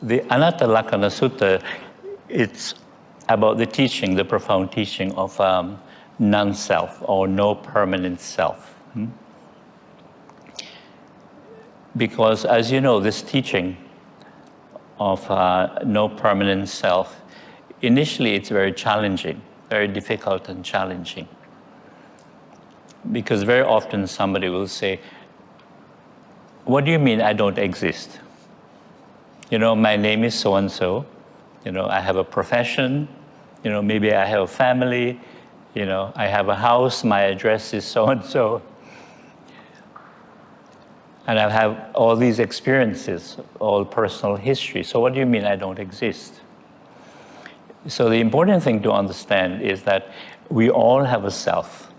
The Anattalakkhana Sutta, it's about the teaching, the profound teaching of non-self or no permanent self. Because as you know, this teaching of no permanent self, initially it's very challenging, very difficult and challenging. Because very often somebody will say, what do you mean I don't exist? You know, my name is so-and-so, you know, I have a profession, you know, maybe I have a family, you know, I have a house, my address is so-and-so. And I have all these experiences, all personal history. So what do you mean I don't exist? So the important thing to understand is that we all have a self,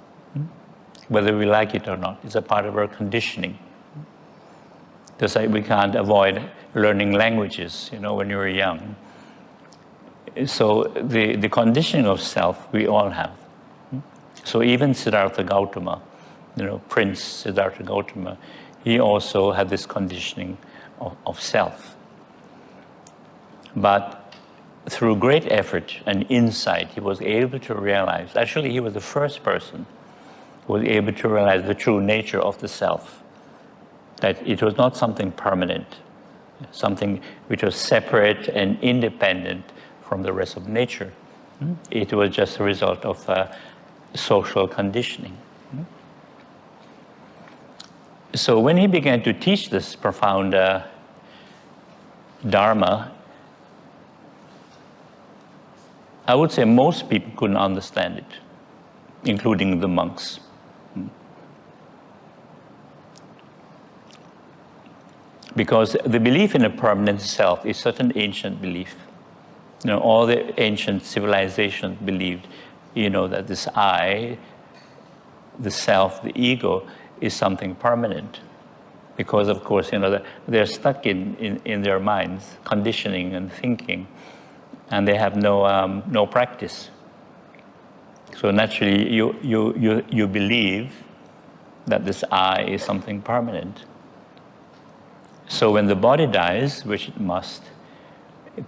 whether we like it or not. It's a part of our conditioning. Just like we can't avoid learning languages, you know, when you're young. So the conditioning of self, we all have. So even Siddhartha Gautama, you know, Prince Siddhartha Gautama, he also had this conditioning of self. But through great effort and insight, he was able to realize, actually he was the first person who was able to realize the true nature of the self. That it was not something permanent, something which was separate and independent from the rest of nature. It was just a result of social conditioning. So when he began to teach this profound Dharma, I would say most people couldn't understand it, including the monks. Because the belief in a permanent self is such an ancient belief. You know, all the ancient civilizations believed, you know, that this I, the self, the ego, is something permanent. Because, of course, you know, they're stuck in their minds, conditioning and thinking, and they have no practice. So naturally, you believe that this I is something permanent. So when the body dies, which it must,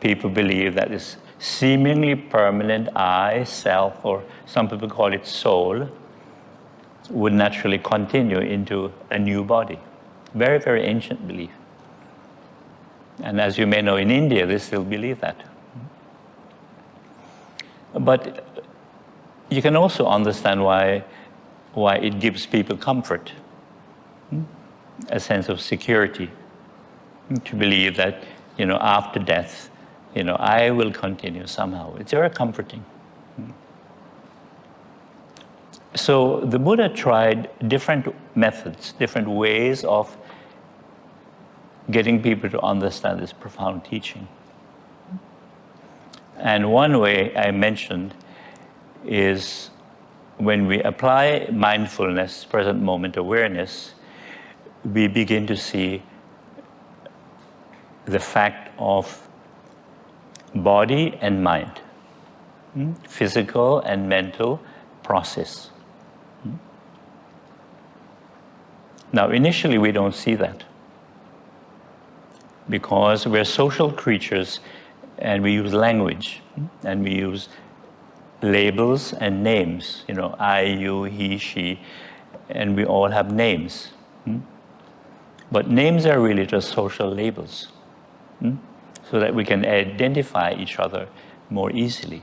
people believe that this seemingly permanent I, self, or some people call it soul, would naturally continue into a new body. Very, very ancient belief. And as you may know, in India, they still believe that. But you can also understand why it gives people comfort, a sense of security, to believe that, you know, after death, you know, I will continue somehow. It's very comforting. So the Buddha tried different methods, different ways of getting people to understand this profound teaching. And one way I mentioned is when we apply mindfulness, present moment awareness, we begin to see the fact of body and mind, physical and mental process. Now, initially, we don't see that because we're social creatures and we use language and we use labels and names, you know, I, you, he, she, and we all have names. But names are really just social labels, so that we can identify each other more easily.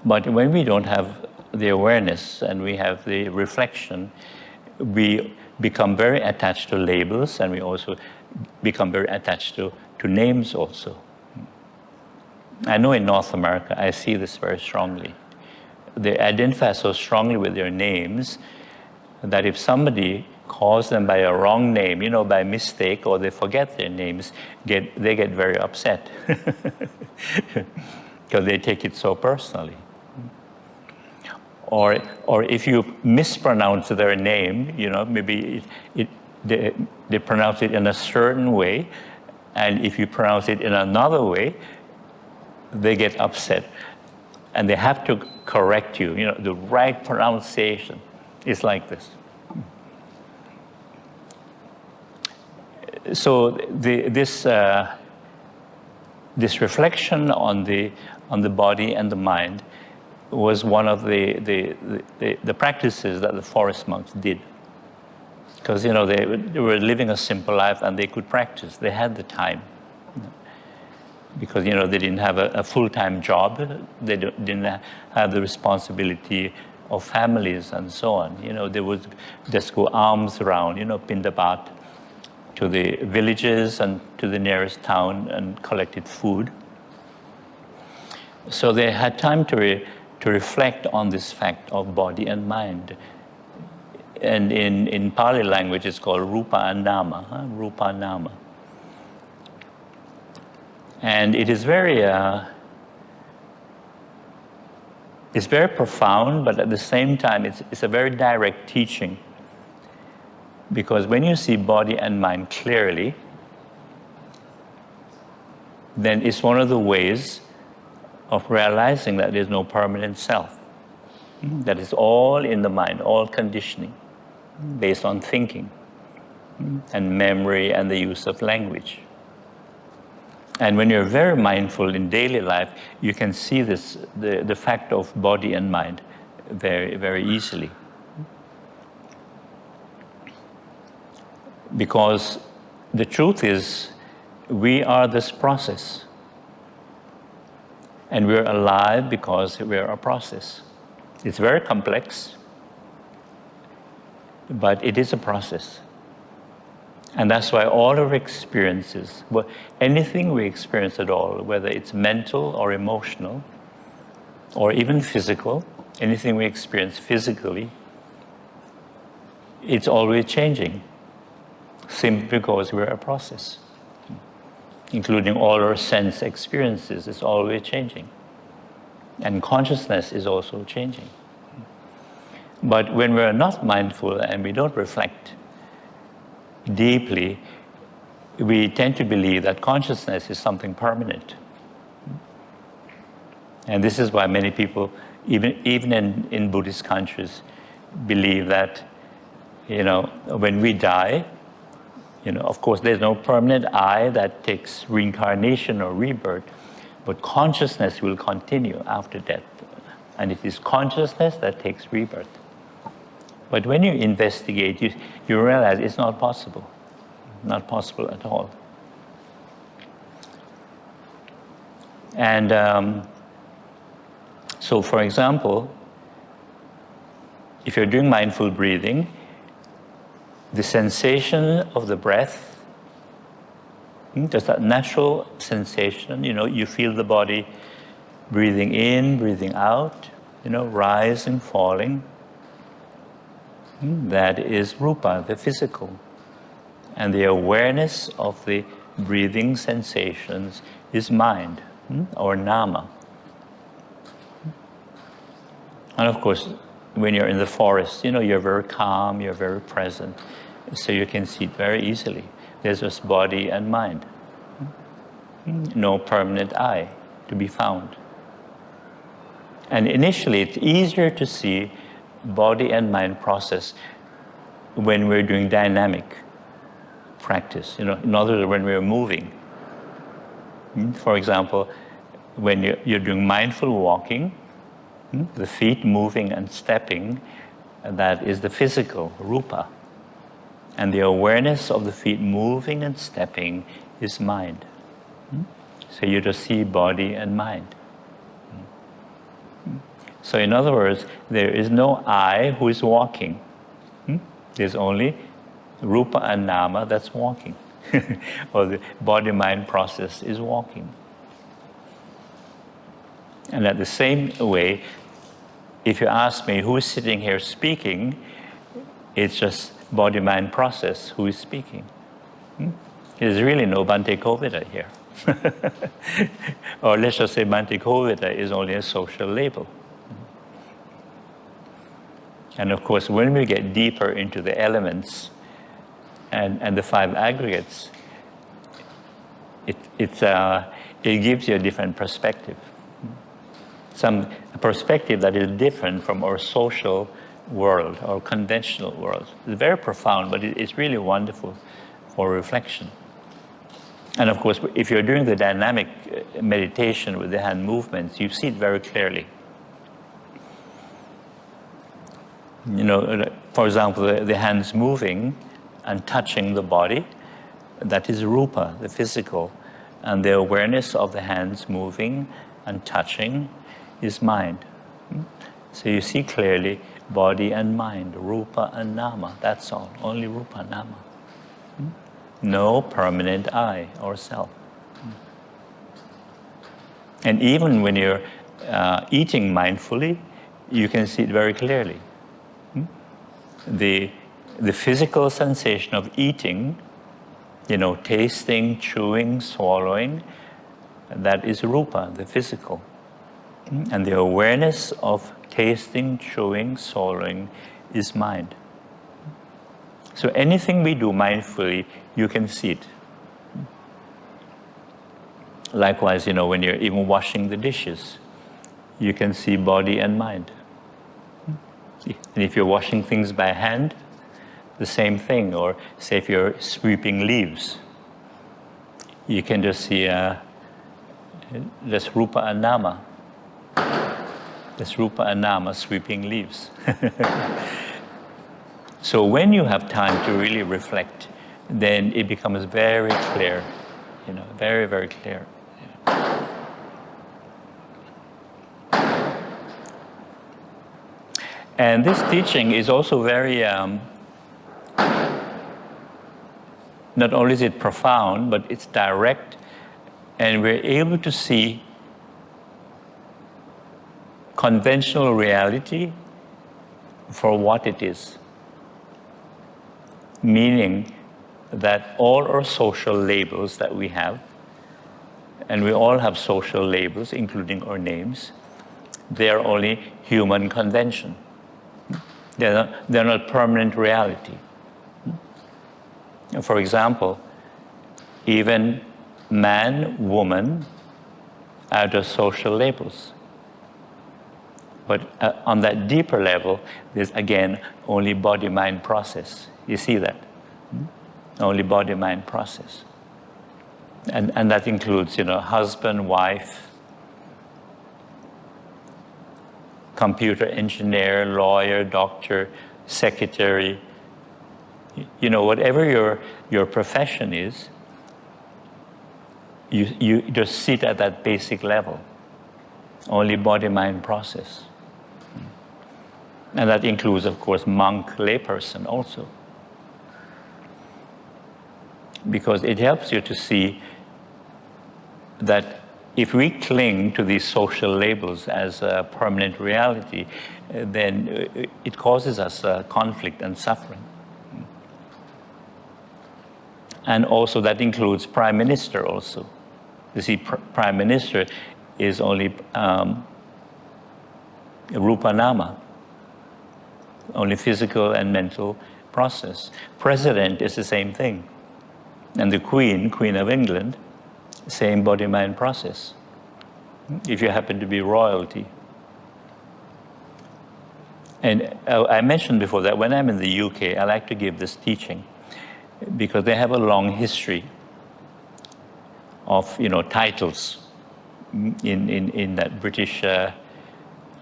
But when we don't have the awareness and we have the reflection, we become very attached to labels, and we also become very attached to names also. I know in North America, I see this very strongly. They identify so strongly with their names that if somebody calls them by a wrong name, you know, by mistake, or they forget their names, they get very upset because they take it so personally. Or if you mispronounce their name, you know, maybe they pronounce it in a certain way, and if you pronounce it in another way, they get upset, and they have to correct you. You know, the right pronunciation is like this. So this reflection on the body and the mind was one of the practices that the forest monks did. Because, you know, they were living a simple life and they could practice. They had the time. Because, you know, they didn't have a full-time job. They didn't have the responsibility of families and so on. You know, they would just go alms around, you know, pindapat to the villages and to the nearest town and collected food. So they had time to reflect on this fact of body and mind. And in Pali language, it's called rupa and nama, rupa and nama. And it is it's very profound, but at the same time, it's a very direct teaching. Because when you see body and mind clearly, then it's one of the ways of realizing that there's no permanent self. That is all in the mind, all conditioning, based on thinking and memory and the use of language. And when you're very mindful in daily life, you can see this, the fact of body and mind very, very easily. Because the truth is, we are this process. And we're alive because we're a process. It's very complex, but it is a process. And that's why all our experiences, anything we experience at all, whether it's mental or emotional, or even physical, anything we experience physically, it's always changing, simply because we're a process. Including all our sense experiences, it's always changing. And consciousness is also changing. But when we're not mindful and we don't reflect deeply, we tend to believe that consciousness is something permanent. And this is why many people, even in Buddhist countries, believe that, you know, when we die, you know, of course, there's no permanent I that takes reincarnation or rebirth, but consciousness will continue after death. And it is consciousness that takes rebirth. But when you investigate, you realize it's not possible. Not possible at all. And so, for example, if you're doing mindful breathing, the sensation of the breath, just that natural sensation, you know, you feel the body breathing in, breathing out, you know, rising, falling. That is rupa, the physical. And the awareness of the breathing sensations is mind, or nama. And of course, when you're in the forest, you know, you're very calm, you're very present, so you can see it very easily. There's just body and mind. No permanent I to be found. And initially, it's easier to see body and mind process when we're doing dynamic practice. You know, in other words, when we're moving. For example, when you're doing mindful walking, the feet moving and stepping, that is the physical, rupa. And the awareness of the feet moving and stepping is mind. So you just see body and mind. So in other words, there is no I who is walking. There's only rupa and nama that's walking. Or the body-mind process is walking. And at the same way, if you ask me who is sitting here speaking, it's just body-mind process who is speaking. There's really no Bhante Kovida here. Or let's just say Bhante Kovida is only a social label. And of course, when we get deeper into the elements and the five aggregates, it gives you a different perspective. A perspective that is different from our social world, our conventional world. It's very profound, but it's really wonderful for reflection. And of course, if you're doing the dynamic meditation with the hand movements, you see it very clearly. You know, for example, the hands moving and touching the body, that is rupa, the physical. And the awareness of the hands moving and touching is mind. So you see clearly body and mind, rupa and nama, that's all, only rupa and nama. No permanent I or self. And even when you're eating mindfully, you can see it very clearly. The physical sensation of eating, you know, tasting, chewing, swallowing, that is rupa, the physical. And the awareness of tasting, chewing, swallowing is mind. So anything we do mindfully, you can see it. Likewise, you know, when you're even washing the dishes, you can see body and mind. And if you're washing things by hand, the same thing. Or say if you're sweeping leaves, you can just see this rupa and nama. This rupa and nama sweeping leaves. So when you have time to really reflect, then it becomes very clear, you know, very, very clear. And this teaching is also very, not only is it profound, but it's direct, and we're able to see conventional reality for what it is. Meaning that all our social labels that we have, and we all have social labels, including our names, they are only human convention. They're not permanent reality. For example, even man, woman are just social labels. But on that deeper level, there's again only body-mind process. You see that? Only body-mind process. And that includes, you know, husband, wife, computer engineer, lawyer, doctor, secretary. You know, whatever your profession is, you just sit at that basic level. Only body-mind process. And that includes, of course, monk, layperson also. Because it helps you to see that if we cling to these social labels as a permanent reality, then it causes us conflict and suffering. And also that includes prime minister also. You see, prime minister is only rupa nama, only physical and mental process. President is the same thing. And the Queen of England, same body-mind process, if you happen to be royalty. And I mentioned before that when I'm in the UK, I like to give this teaching because they have a long history of, you know, titles in that British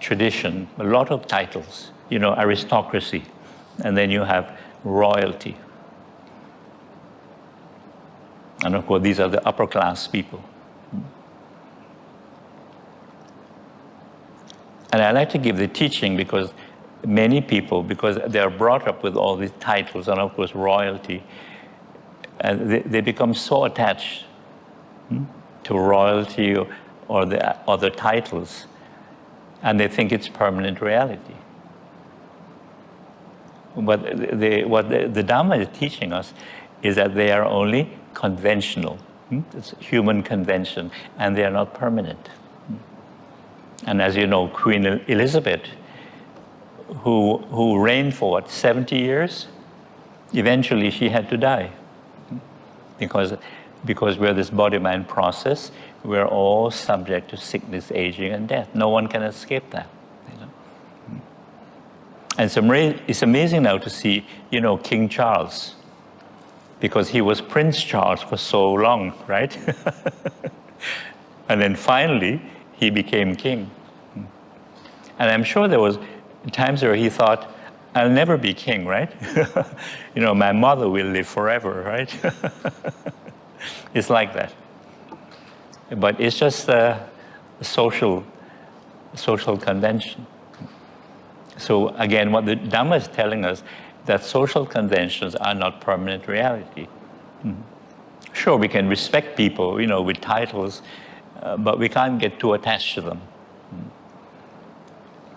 tradition, a lot of titles, you know, aristocracy, and then you have royalty. And of course, these are the upper class people. And I like to give the teaching because many people, because they are brought up with all these titles and of course royalty, and they become so attached to royalty or the other titles, and they think it's permanent reality. But what the Dhamma is teaching us is that they are only conventional. It's human convention, and they are not permanent. And as you know, Queen Elizabeth, who reigned for what, 70 years? Eventually she had to die. Because we're this body-mind process, we're all subject to sickness, aging, and death. No one can escape that. You know? And it's amazing now to see, you know, King Charles because he was Prince Charles for so long, right? And then finally, he became king. And I'm sure there was times where he thought, I'll never be king, right? My mother will live forever, right? It's like that. But it's just a social convention. So again, what the Dhamma is telling us, that social conventions are not permanent reality. Sure, we can respect people, with titles, but we can't get too attached to them.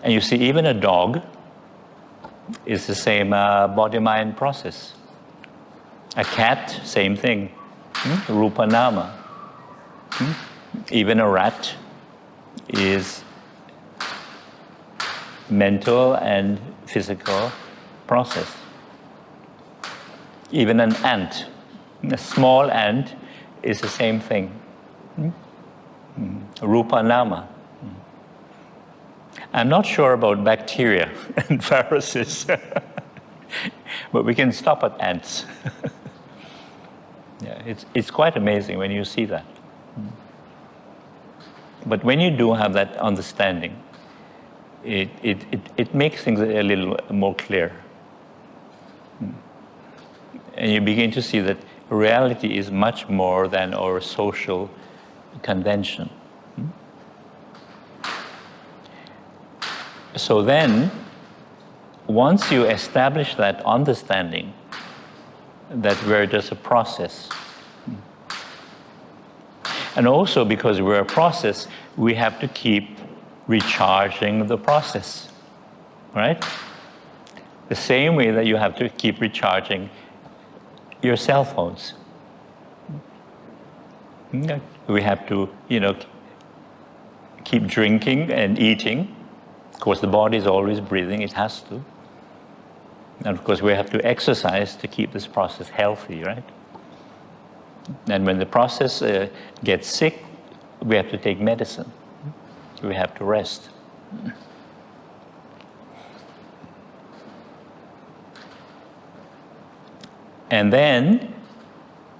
And you see, even a dog is the same body-mind process. A cat, same thing. Rupa nama. Even a rat is mental and physical process. Even an ant, a small ant, is the same thing. Rupa nama. I'm not sure about bacteria and viruses, but we can stop at ants. Yeah, it's quite amazing when you see that. But when you do have that understanding, it makes things a little more clear. And you begin to see that reality is much more than our social convention. So then, once you establish that understanding, that we're just a process, and also because we're a process, we have to keep recharging the process, right? The same way that you have to keep recharging your cell phones. We have to, keep drinking and eating. Of course, the body is always breathing, it has to. And of course, we have to exercise to keep this process healthy, right? And when the process gets sick, we have to take medicine. We have to rest. And then,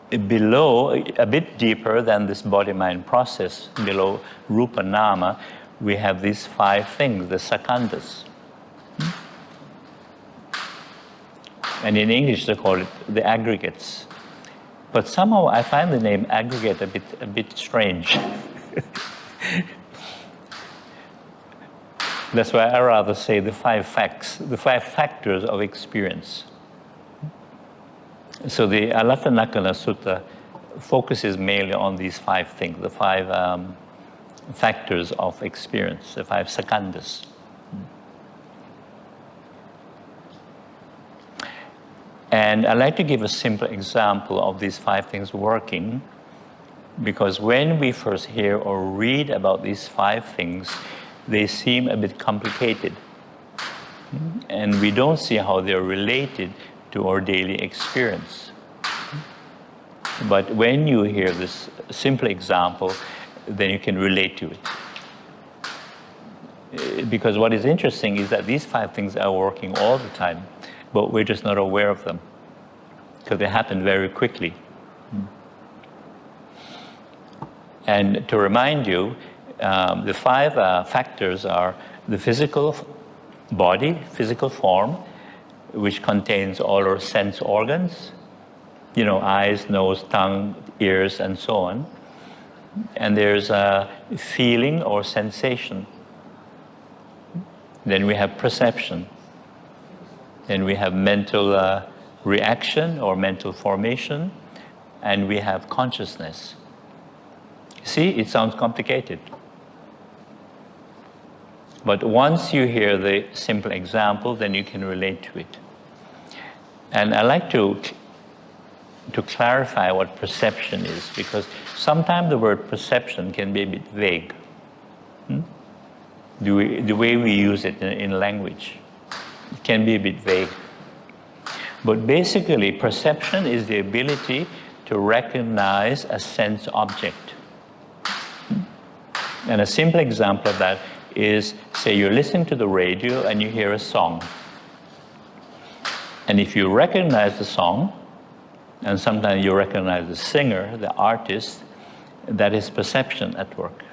below, a bit deeper than this body-mind process, below Rupa Nama, we have these 5 things, the sakandhas. And in English they call it the aggregates. But somehow I find the name aggregate a bit strange. That's why I rather say the 5 facts, the 5 factors of experience. So the Anattalakkana Sutta focuses mainly on these 5 things, the 5 factors of experience, the 5 sakandhas. And I'd like to give a simple example of these 5 things working, because when we first hear or read about these 5 things, they seem a bit complicated. And we don't see how they're related to our daily experience. But when you hear this simple example, then you can relate to it. Because what is interesting is that these 5 things are working all the time, but we're just not aware of them, because they happen very quickly. And to remind you, the 5 factors are the physical body, physical form, which contains all our sense organs, eyes, nose, tongue, ears, and so on. And there's a feeling or sensation. Then we have perception. Then we have mental reaction or mental formation. And we have consciousness. See, it sounds complicated. But once you hear the simple example, then you can relate to it. And I like to clarify what perception is, because sometimes the word perception can be a bit vague. The way we use it in language, it can be a bit vague. But basically, perception is the ability to recognize a sense object. And a simple example of that is, say you're listening to the radio and you hear a song. And if you recognize the song, And sometimes you recognize the singer, the artist. That is perception at work.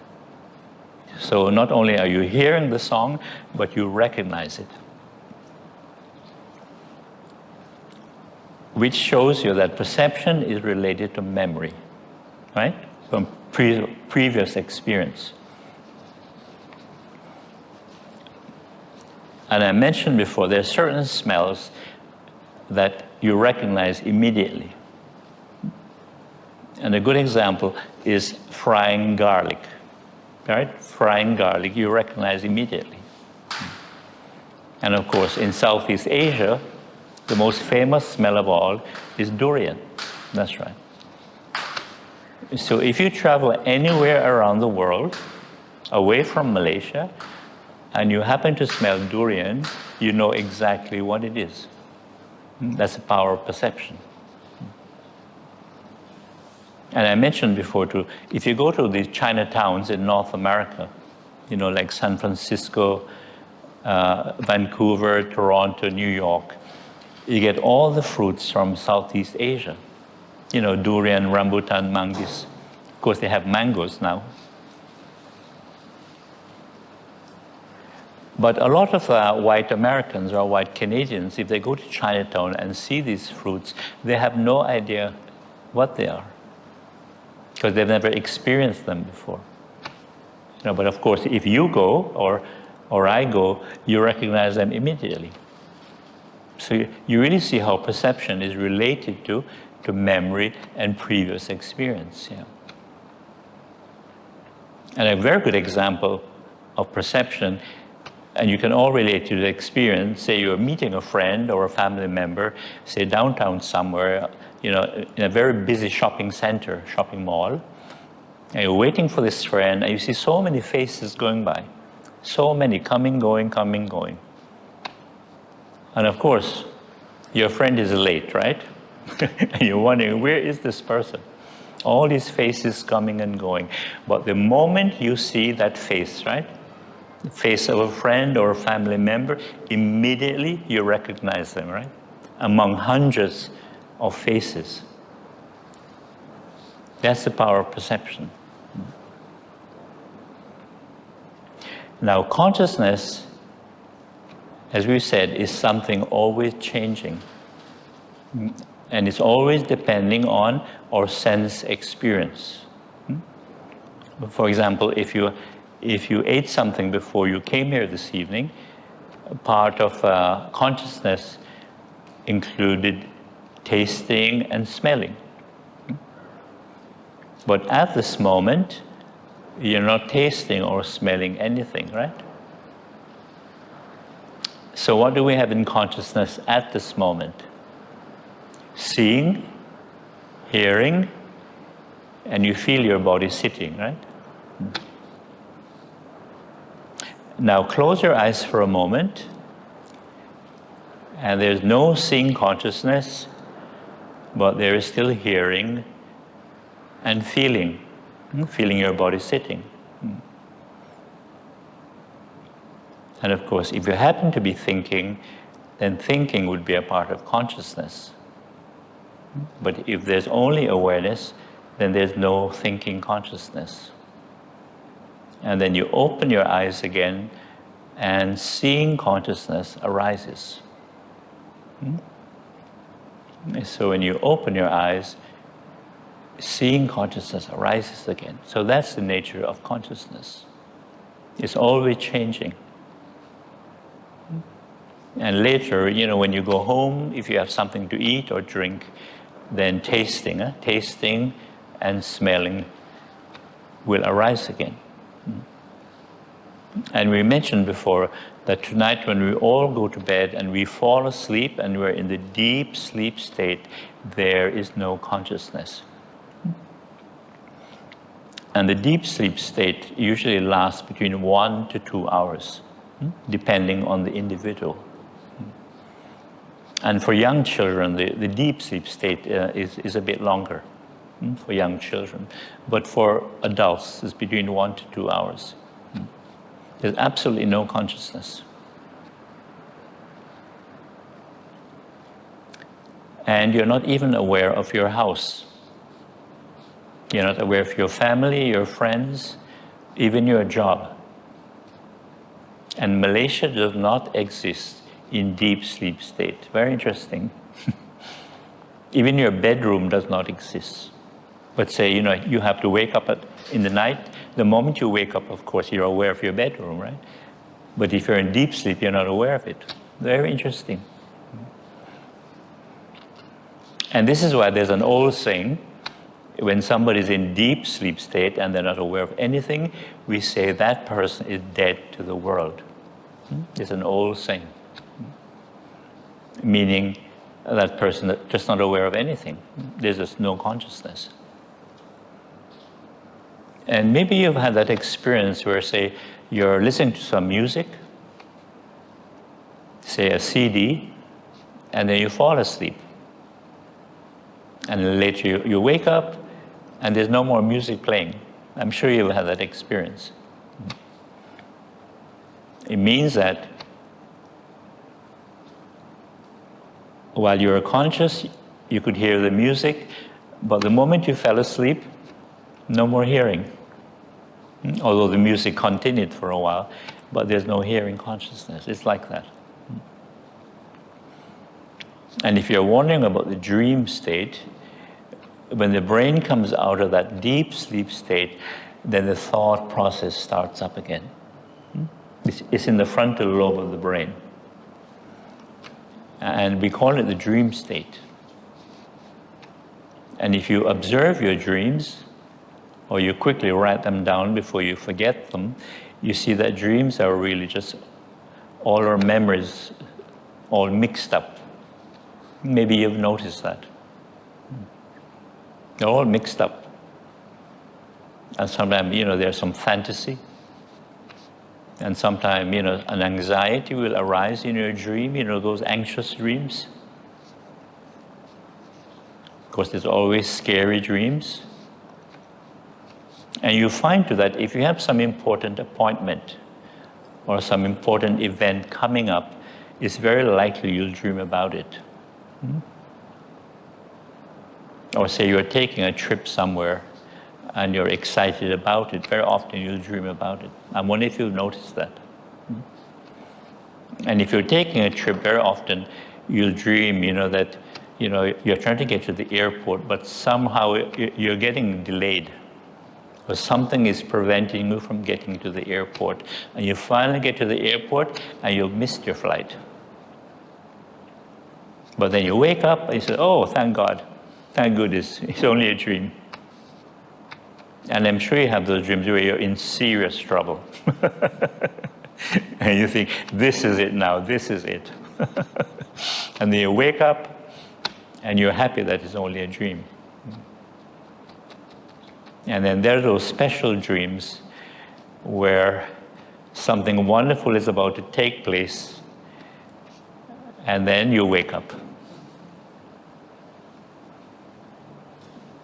So not only are you hearing the song, but you recognize it. Which shows you that perception is related to memory, right? From previous experience. And I mentioned before, there are certain smells that you recognize immediately. And a good example is frying garlic, right? Frying garlic, you recognize immediately. And of course, in Southeast Asia, the most famous smell of all is durian. That's right. So if you travel anywhere around the world, away from Malaysia, and you happen to smell durian, you know exactly what it is. That's the power of perception. And I mentioned before too, if you go to these Chinatowns in North America, you know, like San Francisco, Vancouver, Toronto, New York, you get all the fruits from Southeast Asia. You know, durian, rambutan, mangoes. Of course, they have mangoes now. But a lot of white Americans or white Canadians, if they go to Chinatown and see these fruits, they have no idea what they are, because they've never experienced them before. You know, but of course, if you go or I go, you recognize them immediately. So you really see how perception is related to memory and previous experience. Yeah. And a very good example of perception, and you can all relate to the experience, say you're meeting a friend or a family member, say downtown somewhere, you know, in a very busy shopping center, shopping mall, and you're waiting for this friend, and you see so many faces going by. So many coming, going, coming, going. And of course, your friend is late, right? And you're wondering, where is this person? All these faces coming and going. But the moment you see that face, right? The face of a friend or a family member, immediately you recognize them, right? Among hundreds of faces. That's the power of perception. Now, consciousness, as we said, is something always changing. And it's always depending on our sense experience. For example, if you ate something before you came here this evening, part of consciousness included tasting and smelling. But at this moment, you're not tasting or smelling anything, right? So what do we have in consciousness at this moment? Seeing, hearing, and you feel your body sitting, right? Now close your eyes for a moment, and there's no seeing consciousness, but there is still hearing and feeling your body sitting. And of course, if you happen to be thinking, then thinking would be a part of consciousness. But if there's only awareness, then there's no thinking consciousness. And then you open your eyes again, and seeing consciousness arises. So when you open your eyes, seeing consciousness arises again. So that's the nature of consciousness. It's always changing. And later, you know, when you go home, if you have something to eat or drink, then tasting and smelling will arise again. And we mentioned before that tonight when we all go to bed and we fall asleep and we're in the deep sleep state, there is no consciousness. And the deep sleep state usually lasts between 1 to 2 hours, depending on the individual. And for young children, the deep sleep state is a bit longer for young children. But for adults, it's between 1 to 2 hours. There's absolutely no consciousness. and you're not even aware of your house. You're not aware of your family, your friends, even your job. And Malaysia does not exist in deep sleep state. Very interesting. Even your bedroom does not exist. But say, you have to wake up in the night. The moment you wake up, of course, you're aware of your bedroom, right? But if you're in deep sleep, you're not aware of it. Very interesting. And this is why there's an old saying, when somebody's in deep sleep state and they're not aware of anything, we say that person is dead to the world. It's an old saying. Meaning that person is just not aware of anything. There's just no consciousness. And maybe you've had that experience where, say, you're listening to some music, say a CD, and then you fall asleep. And later you wake up, and there's no more music playing. I'm sure you've had that experience. It means that while you were conscious, you could hear the music, but the moment you fell asleep, no more hearing. Although the music continued for a while, but there's no hearing consciousness. It's like that. And if you're wondering about the dream state, when the brain comes out of that deep sleep state, then the thought process starts up again. It's in the frontal lobe of the brain. And we call it the dream state. And if you observe your dreams, or you quickly write them down before you forget them, you see that dreams are really just all our memories all mixed up. Maybe you've noticed that. They're all mixed up. And sometimes, there's some fantasy. And sometimes, an anxiety will arise in your dream, those anxious dreams. Of course, there's always scary dreams. And you find too that if you have some important appointment or some important event coming up, it's very likely you'll dream about it. Or say you're taking a trip somewhere and you're excited about it, very often you'll dream about it. I wonder if you've noticed that. And if you're taking a trip, very often you'll dream, that, you're trying to get to the airport, but somehow you're getting delayed. Or something is preventing you from getting to the airport. And you finally get to the airport and you've missed your flight. But then you wake up and you say, oh, thank God. Thank goodness, it's only a dream. And I'm sure you have those dreams where you're in serious trouble. And you think, this is it now, this is it. And then you wake up and you're happy that it's only a dream. And then there are those special dreams where something wonderful is about to take place, and then you wake up.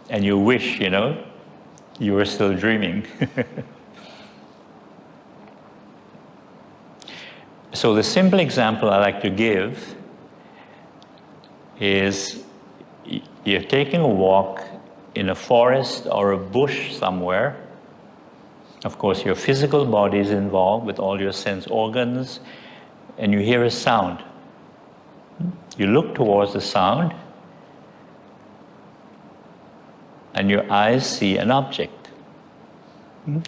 And you wish, you were still dreaming. So the simple example I like to give is you're taking a walk in a forest or a bush somewhere. Of course, your physical body is involved with all your sense organs, and you hear a sound. You look towards the sound, and your eyes see an object.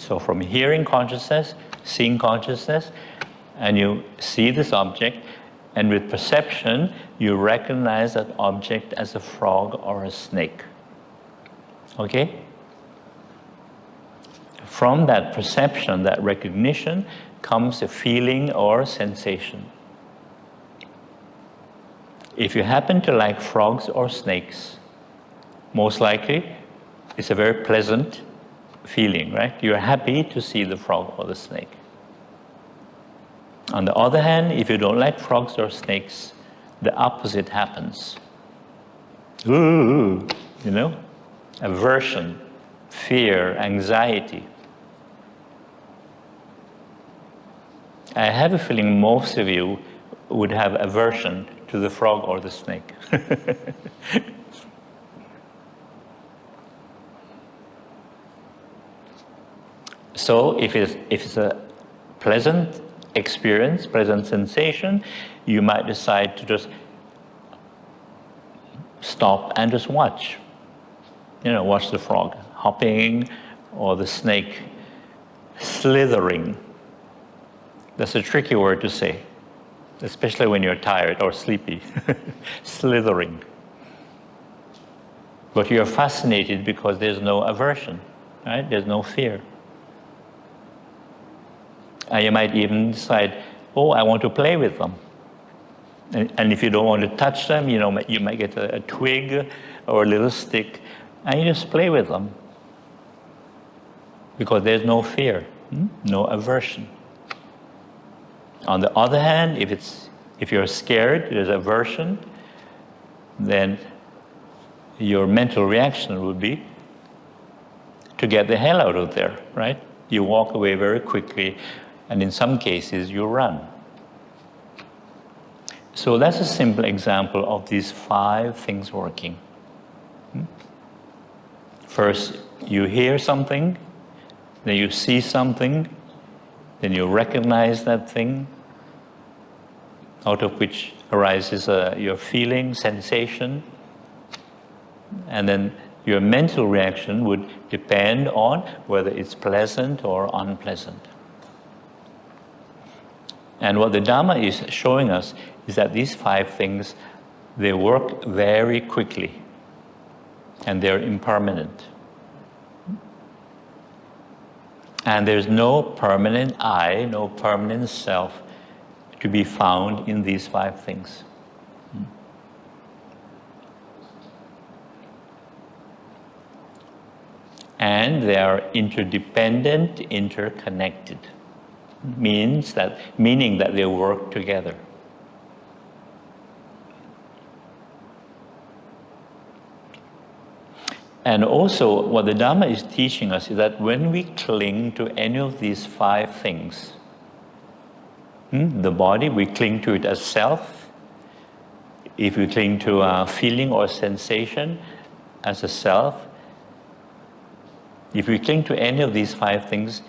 So from hearing consciousness, seeing consciousness, and you see this object, and with perception, you recognize that object as a frog or a snake. Okay? From that perception, that recognition, comes a feeling or sensation. If you happen to like frogs or snakes, most likely it's a very pleasant feeling, right? You're happy to see the frog or the snake. On the other hand, if you don't like frogs or snakes, the opposite happens. Ooh, aversion, fear, anxiety. I have a feeling most of you would have aversion to the frog or the snake. So if it's a pleasant experience, pleasant sensation, you might decide to just stop and just watch. Watch the frog hopping or the snake slithering. That's a tricky word to say, especially when you're tired or sleepy. Slithering. But you're fascinated because there's no aversion, right? There's no fear. And you might even decide, oh, I want to play with them. And if you don't want to touch them, you might get a twig or a little stick, and you just play with them. Because there's no fear, no aversion. On the other hand, if you're scared, there's aversion, then your mental reaction would be to get the hell out of there, right? You walk away very quickly, and in some cases, you run. So that's a simple example of these 5 things working. First, you hear something, then you see something, then you recognize that thing, out of which arises your feeling, sensation, and then your mental reaction would depend on whether it's pleasant or unpleasant. And what the Dhamma is showing us is that these 5 things, they work very quickly, and they're impermanent. And there's no permanent I, no permanent self to be found in these 5 things. And they are interdependent, interconnected. Meaning that they work together. And also, what the Dhamma is teaching us is that when we cling to any of these 5 things, the body, we cling to it as self. If we cling to a feeling or sensation as a self, if we cling to any of these 5 things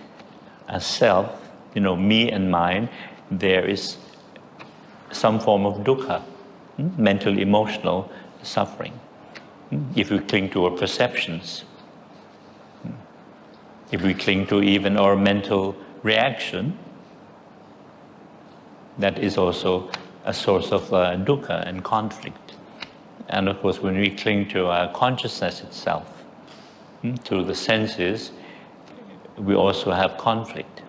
as self, me and mine, there is some form of dukkha, mental, emotional suffering. If we cling to our perceptions, if we cling to even our mental reaction, that is also a source of dukkha and conflict. And of course, when we cling to consciousness itself, to the senses, we also have conflict.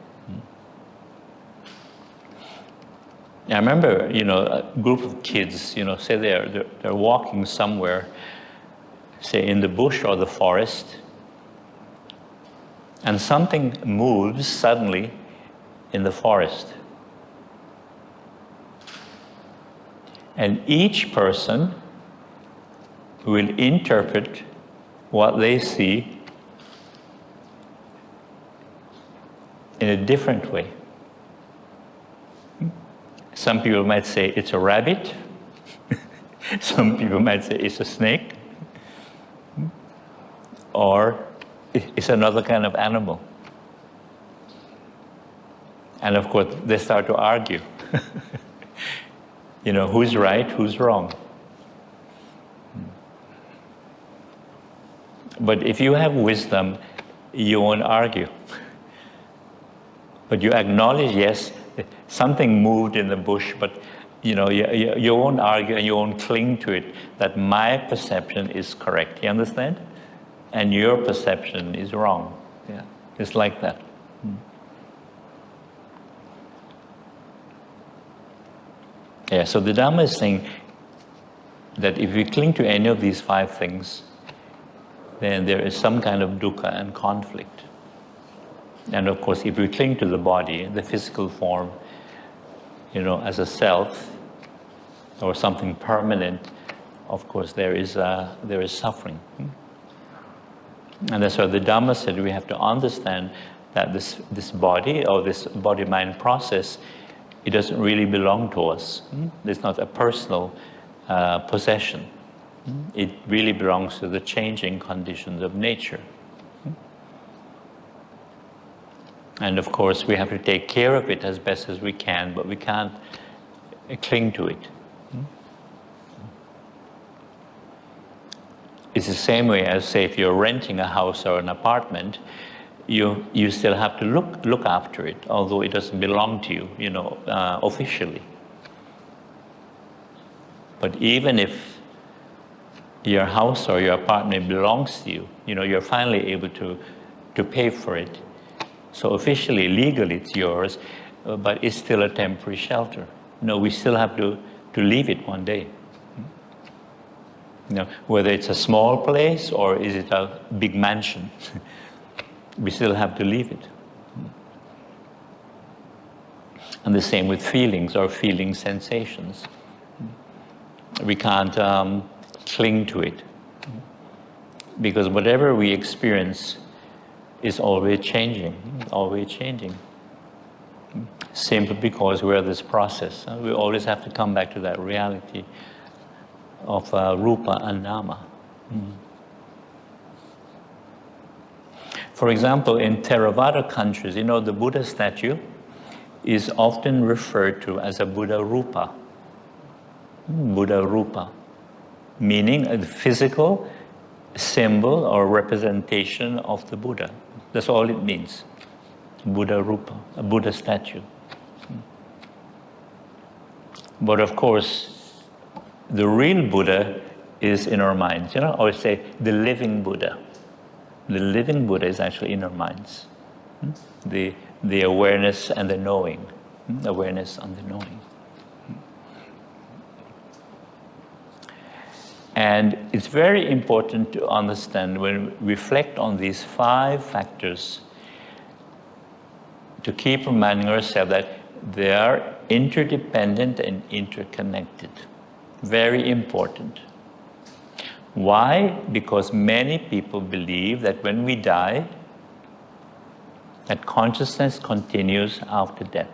I remember, a group of kids, say they're walking somewhere, say in the bush or the forest, and something moves suddenly in the forest. And each person will interpret what they see in a different way. Some people might say it's a rabbit. Some people might say it's a snake. Or it's another kind of animal. And of course, they start to argue. Who's right, who's wrong. But if you have wisdom, you won't argue. But you acknowledge, yes, something moved in the bush, but you won't argue and you won't cling to it, that my perception is correct. You understand? And your perception is wrong. Yeah, it's like that. Yeah, so the Dhamma is saying that if we cling to any of these 5 things, then there is some kind of dukkha and conflict. And of course, if we cling to the body, the physical form, as a self or something permanent, of course, there is suffering. And that's why the Dhamma said we have to understand that this body or this body-mind process it doesn't really belong to us. It's not a personal possession. It really belongs to the changing conditions of nature. And of course, we have to take care of it as best as we can, but we can't cling to it. It's the same way as, say, if you're renting a house or an apartment, you still have to look after it, although it doesn't belong to you, officially. But even if your house or your apartment belongs to you, you're finally able to pay for it. So officially, legally, it's yours, but it's still a temporary shelter. We still have to leave it one day. Whether it's a small place or is it a big mansion, we still have to leave it. And the same with feelings or feeling sensations. We can't cling to it, because whatever we experience is always changing, simply because we're this process. We always have to come back to that reality of rupa and nama. For example, in Theravada countries, the Buddha statue is often referred to as a Buddha Rupa. Buddha Rupa, meaning a physical symbol or representation of the Buddha. That's all it means. Buddha Rupa, a Buddha statue. But of course, the real Buddha is in our minds. I always say the living Buddha. The living Buddha is actually in our minds. The awareness and the knowing. Awareness and the knowing. And it's very important to understand, when we reflect on these 5 factors, to keep reminding ourselves that they are interdependent and interconnected. Very important. Why? Because many people believe that when we die, that consciousness continues after death.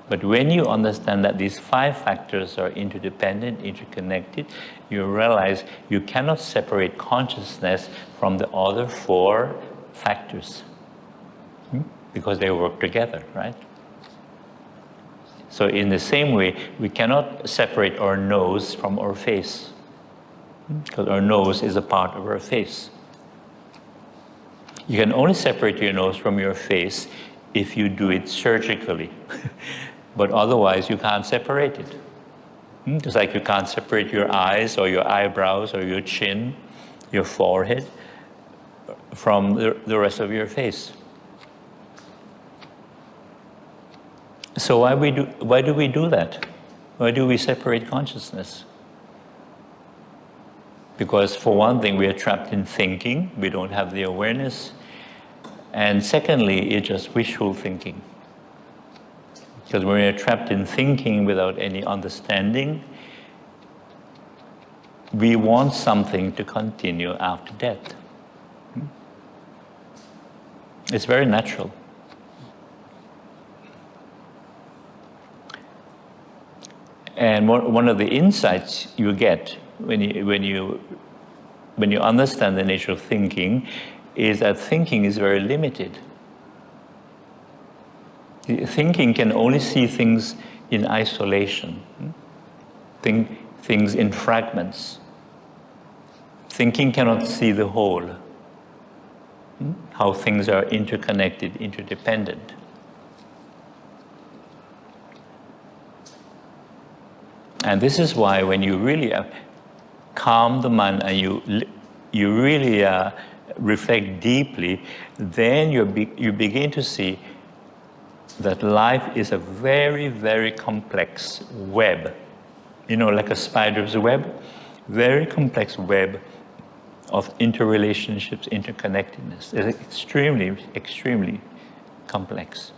But when you understand that these 5 factors are interdependent, interconnected, you realize you cannot separate consciousness from the other 4 factors, because they work together, right? So in the same way, we cannot separate our nose from our face, because our nose is a part of our face. You can only separate your nose from your face if you do it surgically. But otherwise, you can't separate it. Just like you can't separate your eyes or your eyebrows or your chin, your forehead, from the rest of your face. So why do we do that? Why do we separate consciousness? Because for one thing, we are trapped in thinking. We don't have the awareness. And secondly, it's just wishful thinking. Because when we're trapped in thinking without any understanding, we want something to continue after death. It's very natural. And one of the insights you get when you understand the nature of thinking is that thinking is very limited. Thinking can only see things in isolation, things in fragments. Thinking cannot see the whole, how things are interconnected, interdependent. And this is why when you really calm the mind and you really reflect deeply, then you begin to see that life is a very, very complex web. Like a spider's web, very complex web of interrelationships, interconnectedness. It's extremely, extremely complex.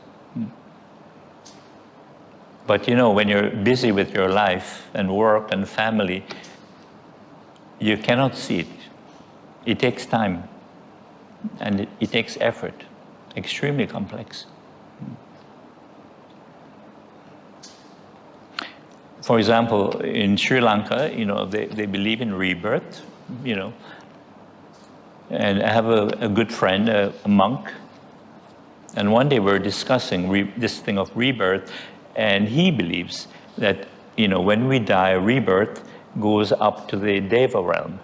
But when you're busy with your life and work and family, you cannot see it. It takes time and it takes effort. Extremely complex. For example, in Sri Lanka, they believe in rebirth, and I have a good friend, a monk, and one day we were discussing this thing of rebirth, and he believes that, when we die, rebirth goes up to the Deva realm,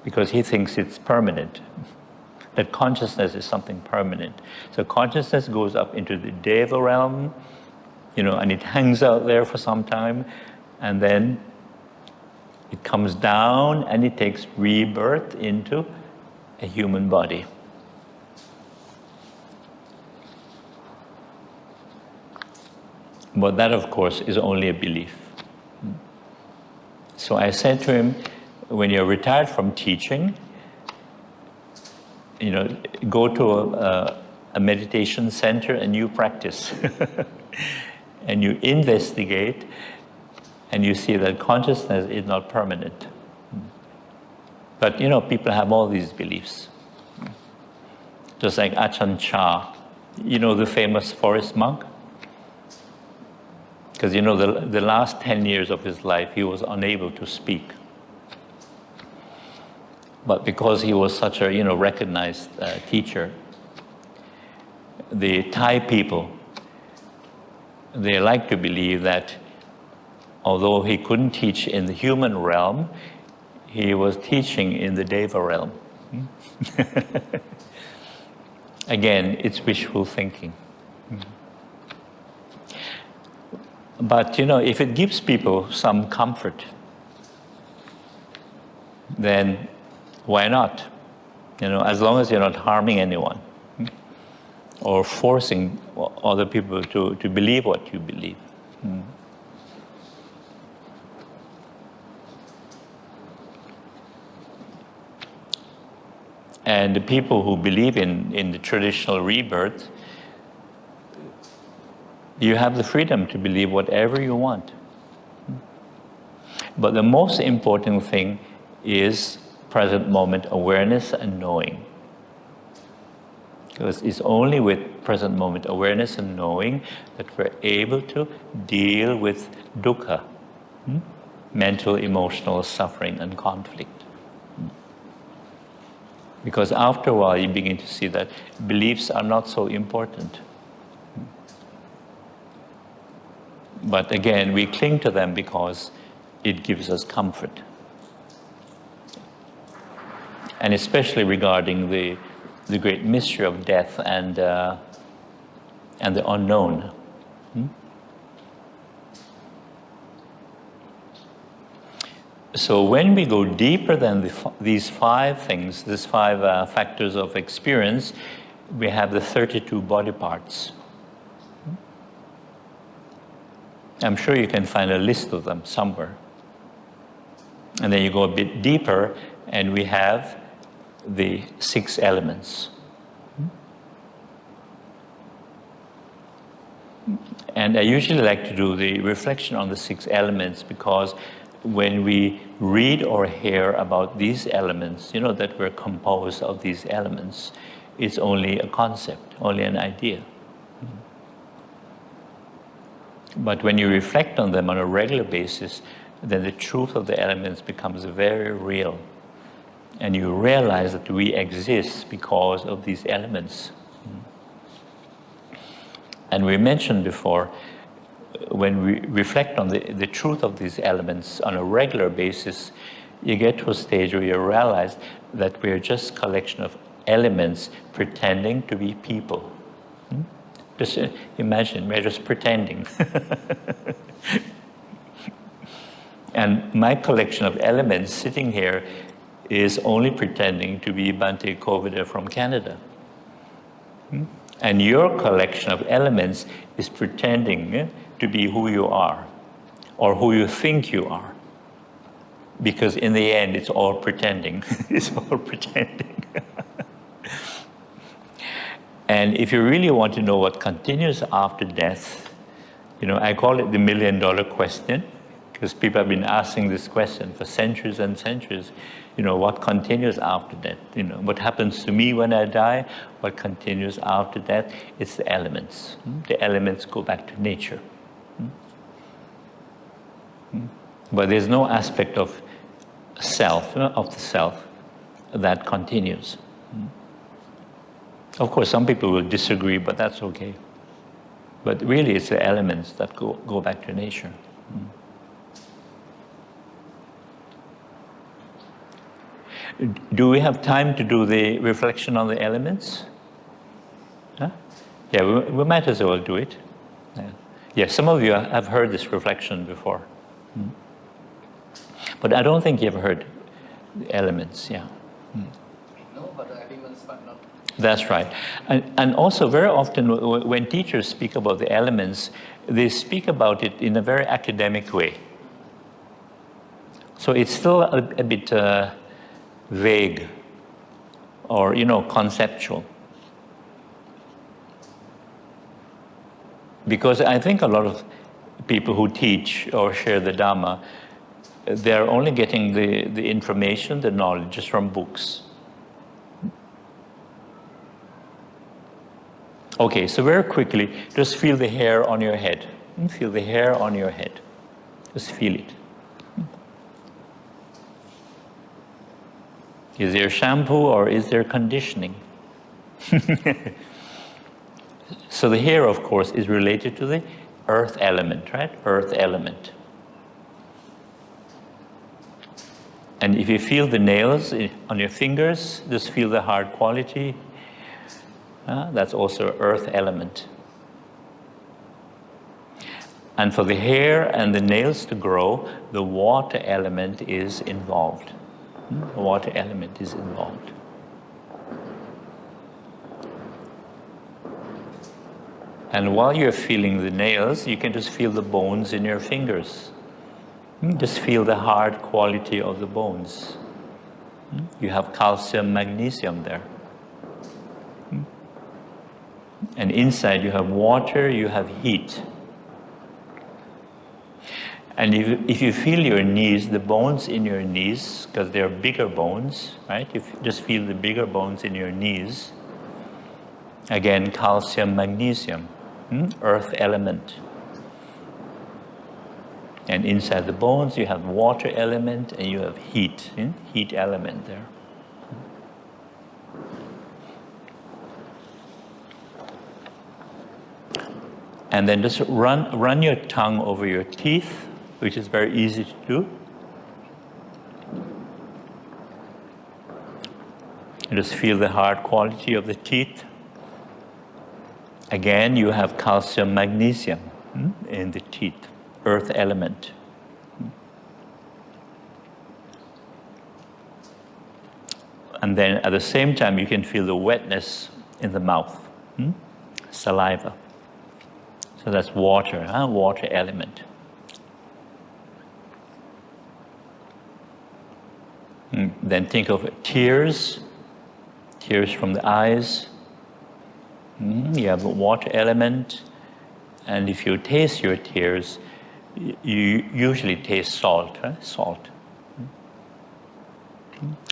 because he thinks it's permanent, that consciousness is something permanent. So consciousness goes up into the Deva realm, and it hangs out there for some time, and then it comes down and it takes rebirth into a human body. But that, of course, is only a belief. So I said to him, when you're retired from teaching, go to a meditation center and you practice. And you investigate, and you see that consciousness is not permanent. But people have all these beliefs. Just like Ajahn Chah, the famous forest monk? Because the last 10 years of his life he was unable to speak. But because he was such a recognized teacher, the Thai people, they like to believe that although he couldn't teach in the human realm, he was teaching in the Deva realm. Again, it's wishful thinking. But if it gives people some comfort, then why not? As long as you're not harming anyone or forcing other people to believe what you believe. And the people who believe in the traditional rebirth, you have the freedom to believe whatever you want. But the most important thing is present moment awareness and knowing. Because it's only with present moment awareness and knowing that we're able to deal with dukkha, mental, emotional suffering and conflict. Because after a while you begin to see that beliefs are not so important. But again, we cling to them because it gives us comfort. And especially regarding the great mystery of death and the unknown. So when we go deeper than these five things, these five factors of experience, we have the 32 body parts. I'm sure you can find a list of them somewhere. And then you go a bit deeper, and we have the 6 elements. And I usually like to do the reflection on the 6 elements because when we read or hear about these elements, that we're composed of these elements, it's only a concept, only an idea. But when you reflect on them on a regular basis, then the truth of the elements becomes very real. And you realize that we exist because of these elements. And we mentioned before, when we reflect on the truth of these elements on a regular basis, you get to a stage where you realize that we're just a collection of elements pretending to be people. Just imagine, we're just pretending. And my collection of elements sitting here is only pretending to be Bhante Kovida from Canada. And your collection of elements is pretending to be who you are, or who you think you are. Because in the end, it's all pretending. It's all pretending. And if you really want to know what continues after death, I call it the $1 million question, because people have been asking this question for centuries and centuries. What continues after death? What happens to me when I die? What continues after death? It's the elements. The elements go back to nature. But there's no aspect of self, of the self, that continues. Of course, some people will disagree, but that's okay. But really, it's the elements that go back to nature. Do we have time to do the reflection on the elements? Huh? Yeah, we might as well do it. Yeah, some of you have heard this reflection before. But I don't think you've heard the elements, yeah. No, but the elements, but not. That's right. And also very often when teachers speak about the elements, they speak about it in a very academic way. So it's still a bit vague or, conceptual. Because I think a lot of people who teach or share the Dhamma, they're only getting the information, the knowledge, just from books. Okay, so very quickly, just feel the hair on your head. Feel the hair on your head. Just feel it. Is there shampoo or is there conditioning? So the hair, of course, is related to the earth element, right? Earth element. And if you feel the nails on your fingers, just feel the hard quality. That's also earth element. And for the hair and the nails to grow, the water element is involved. The water element is involved. And while you're feeling the nails, you can just feel the bones in your fingers. Just feel the hard quality of the bones. You have calcium, magnesium there. And inside you have water, you have heat. And if you feel your knees, the bones in your knees, because they're bigger bones, right? You just feel the bigger bones in your knees. Again, calcium, magnesium, earth element. And inside the bones, you have water element and you have heat, heat element there. And then just run your tongue over your teeth, which is very easy to do. And just feel the hard quality of the teeth. Again, you have calcium, magnesium in the teeth, earth element. And then at the same time, you can feel the wetness in the mouth, saliva. So that's water, water element. Then think of tears from the eyes. You have a water element. And if you taste your tears, you usually taste salt, salt.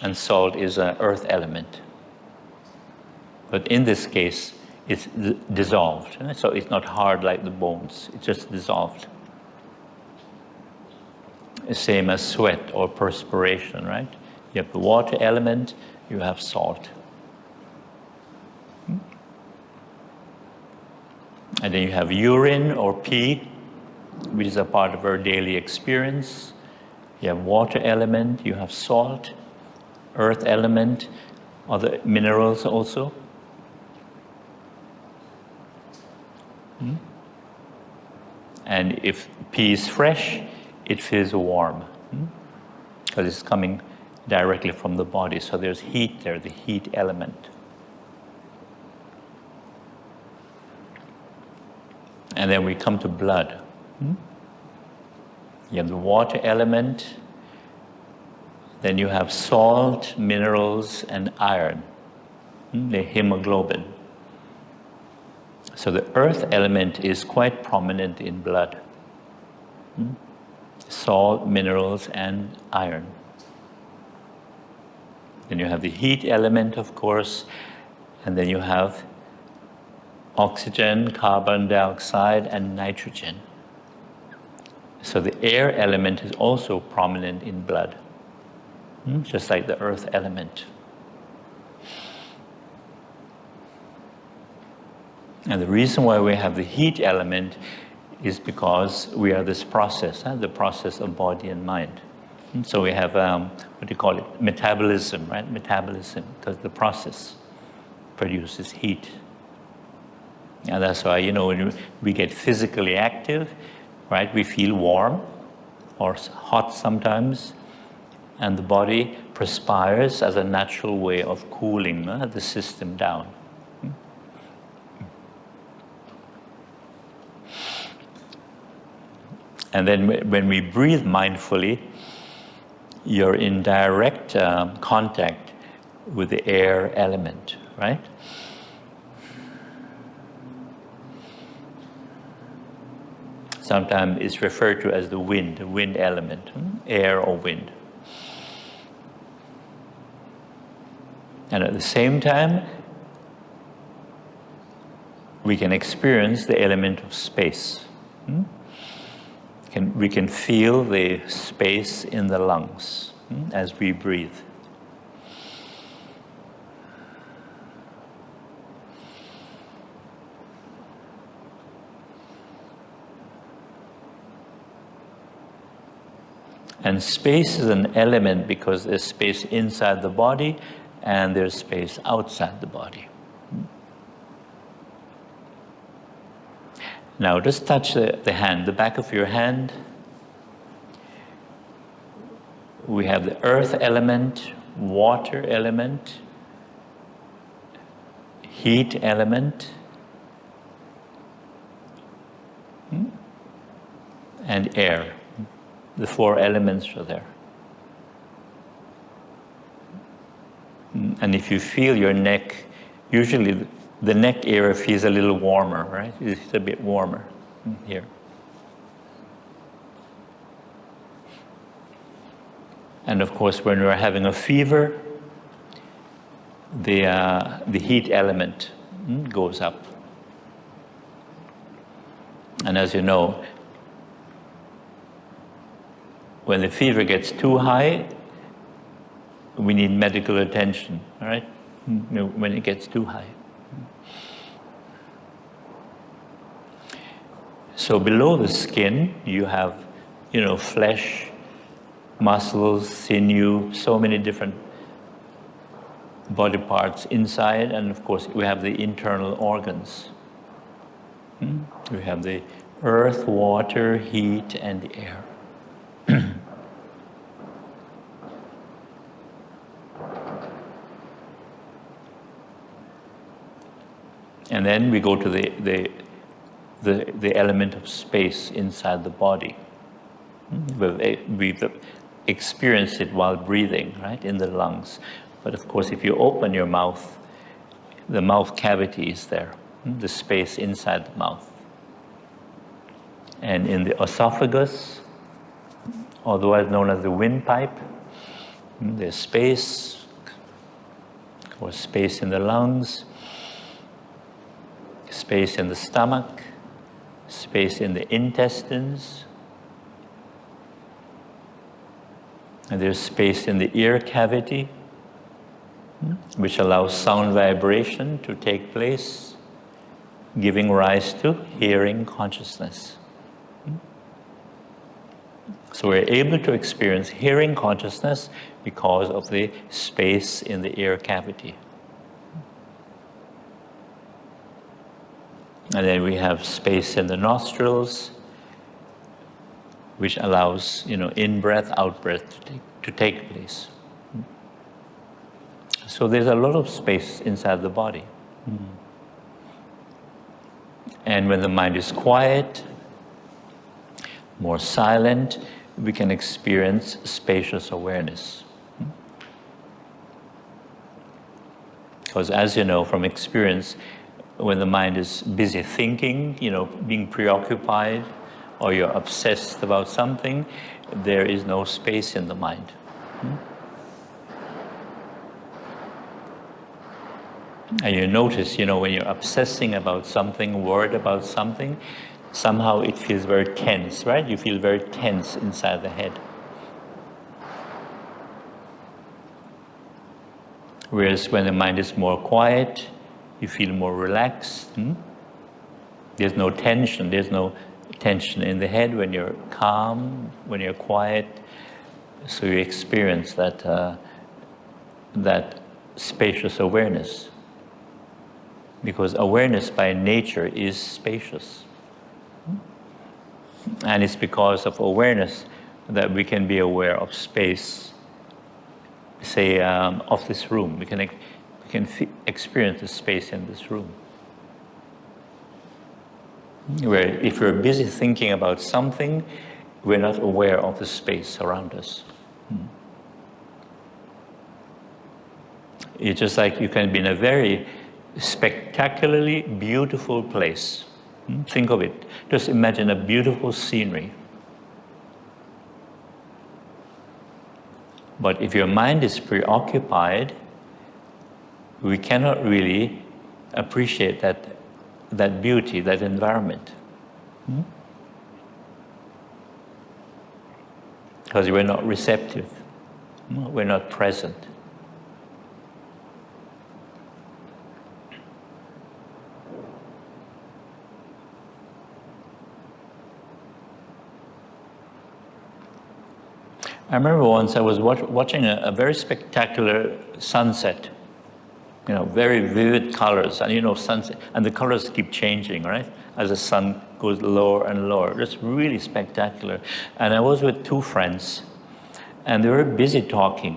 And salt is an earth element. But in this case, it's dissolved. So it's not hard like the bones, it's just dissolved. Same as sweat or perspiration, right? You have the water element, you have salt. And then you have urine or pee, which is a part of our daily experience. You have water element, you have salt, earth element, other minerals also. And if pee is fresh, it feels warm because it's coming directly from the body. So there's heat there, the heat element. And then we come to blood. You have the water element, then you have salt, minerals, and iron, the hemoglobin. So the earth element is quite prominent in blood. Salt, minerals, and iron. Then you have the heat element, of course, and then you have oxygen, carbon dioxide, and nitrogen. So the air element is also prominent in blood, just like the earth element. And the reason why we have the heat element is because we are this process, the process of body and mind. And so we have, what do you call it, metabolism, right? Metabolism, because the process produces heat. And that's why, when we get physically active, right, we feel warm or hot sometimes, and the body perspires as a natural way of cooling the system down. And then when we breathe mindfully, you're in direct contact with the air element, right? Sometimes it's referred to as the wind element, air or wind. And at the same time, we can experience the element of space. We can feel the space in the lungs as we breathe. And space is an element because there's space inside the body and there's space outside the body. Now just touch the hand, the back of your hand. We have the earth element, water element, heat element, and air. The four elements are there. And if you feel your neck, usually the neck area feels a little warmer, right? It's a bit warmer here. And of course, when we're having a fever, the heat element goes up. And as you know, when the fever gets too high, we need medical attention, all right? When it gets too high. So below the skin, you have, flesh, muscles, sinew, so many different body parts inside, and of course we have the internal organs. We have the earth, water, heat, and the air. And then we go to the element of space inside the body. We've experienced it while breathing, right, in the lungs. But of course, if you open your mouth, the mouth cavity is there, the space inside the mouth. And in the esophagus, otherwise known as the windpipe, there's space, or space in the lungs, space in the stomach, space in the intestines, and there's space in the ear cavity, which allows sound vibration to take place, giving rise to hearing consciousness. So we're able to experience hearing consciousness because of the space in the ear cavity. And then we have space in the nostrils, which allows, in-breath, out-breath to take place. So there's a lot of space inside the body. And when the mind is quiet, more silent, we can experience spacious awareness. Because as you know from experience, when the mind is busy thinking, being preoccupied, or you're obsessed about something, there is no space in the mind. And you notice, when you're obsessing about something, worried about something, somehow it feels very tense, right? You feel very tense inside the head. Whereas when the mind is more quiet, you feel more relaxed. There's no tension. There's no tension in the head when you're calm, when you're quiet. So you experience that spacious awareness. Because awareness by nature is spacious. And it's because of awareness that we can be aware of space, say, of this room. We can experience the space in this room. Where if we're busy thinking about something, we're not aware of the space around us. It's just like you can be in a very spectacularly beautiful place. Think of it. Just imagine a beautiful scenery. But if your mind is preoccupied, we cannot really appreciate that beauty, that environment. Because we're not receptive. We're not present. I remember once I was watching a very spectacular sunset, very vivid colors, and sunset, and the colors keep changing, right? As the sun goes lower and lower. It's really spectacular. And I was with two friends, and they were busy talking,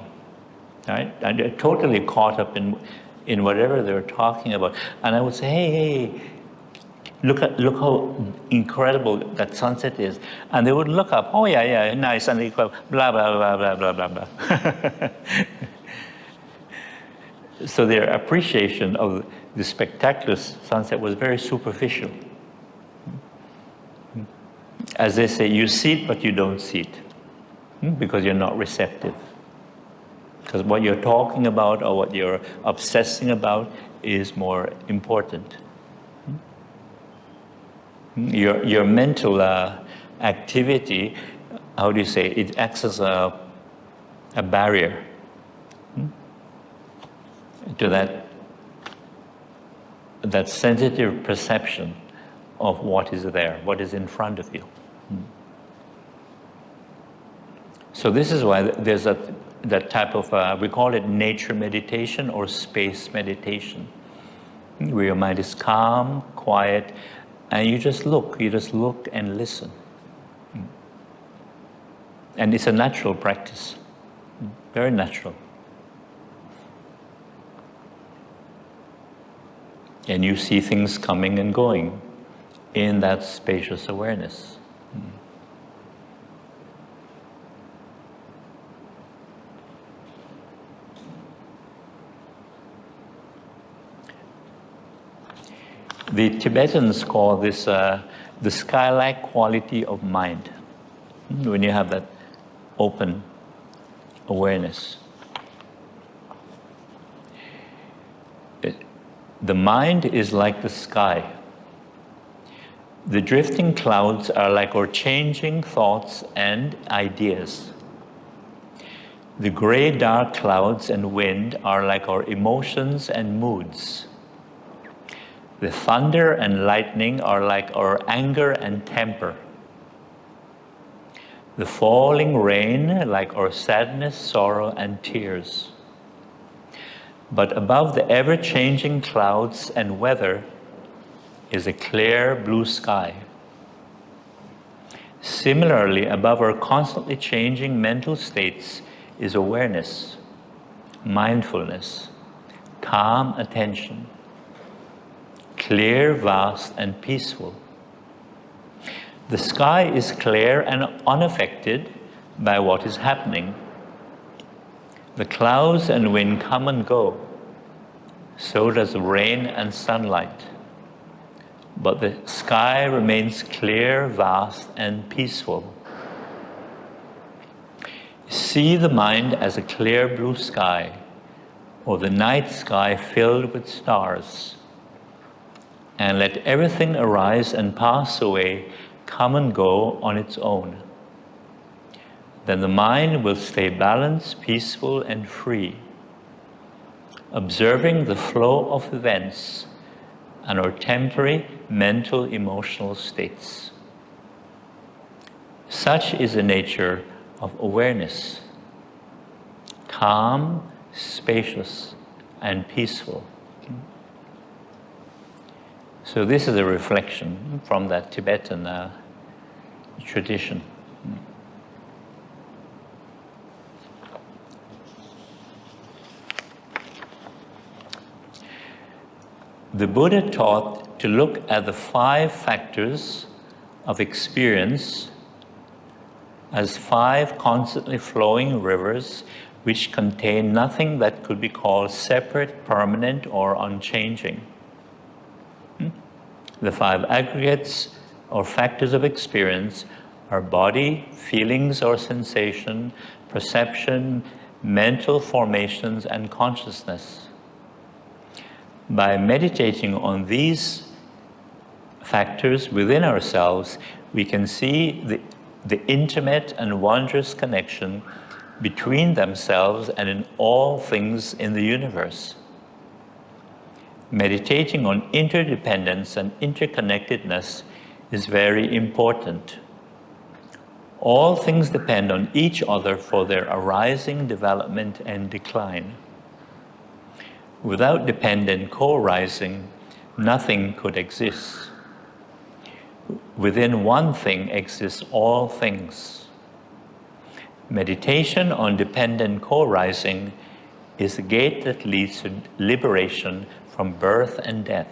right? And they're totally caught up in whatever they were talking about. And I would say, hey, look how incredible that sunset is. And they would look up, oh yeah, nice, and they go, blah, blah, blah, blah, blah, blah, blah. So their appreciation of the spectacular sunset was very superficial. As they say, you see it, but you don't see it, because you're not receptive. Because what you're talking about or what you're obsessing about is more important. Your mental activity, how do you say, it acts as a barrier to that sensitive perception of what is there, what is in front of you. So this is why there's that type of, we call it nature meditation or space meditation, where your mind is calm, quiet, and you just look and listen. And it's a natural practice, very natural. And you see things coming and going in that spacious awareness. The Tibetans call this the sky-like quality of mind, when you have that open awareness. The mind is like the sky. The drifting clouds are like our changing thoughts and ideas. The gray-dark clouds and wind are like our emotions and moods. The thunder and lightning are like our anger and temper. The falling rain like our sadness, sorrow, and tears. But above the ever-changing clouds and weather is a clear blue sky. Similarly, above our constantly changing mental states is awareness, mindfulness, calm attention, clear, vast, and peaceful. The sky is clear and unaffected by what is happening. The clouds and wind come and go. So does rain and sunlight. But the sky remains clear, vast, and peaceful. See the mind as a clear blue sky, or the night sky filled with stars. and let everything arise and pass away, come and go on its own. Then the mind will stay balanced, peaceful, and free, observing the flow of events and our temporary mental, emotional states. Such is the nature of awareness, calm, spacious, and peaceful. So this is a reflection from that Tibetan tradition. The Buddha taught to look at the 5 factors of experience as 5 constantly flowing rivers which contain nothing that could be called separate, permanent, or unchanging. The 5 aggregates or factors of experience are body, feelings or sensation, perception, mental formations, and consciousness. By meditating on these factors within ourselves, we can see the intimate and wondrous connection between themselves and in all things in the universe. Meditating on interdependence and interconnectedness is very important. All things depend on each other for their arising, development, and decline. Without dependent co-arising, nothing could exist. Within one thing exist all things. Meditation on dependent co-arising is the gate that leads to liberation from birth and death.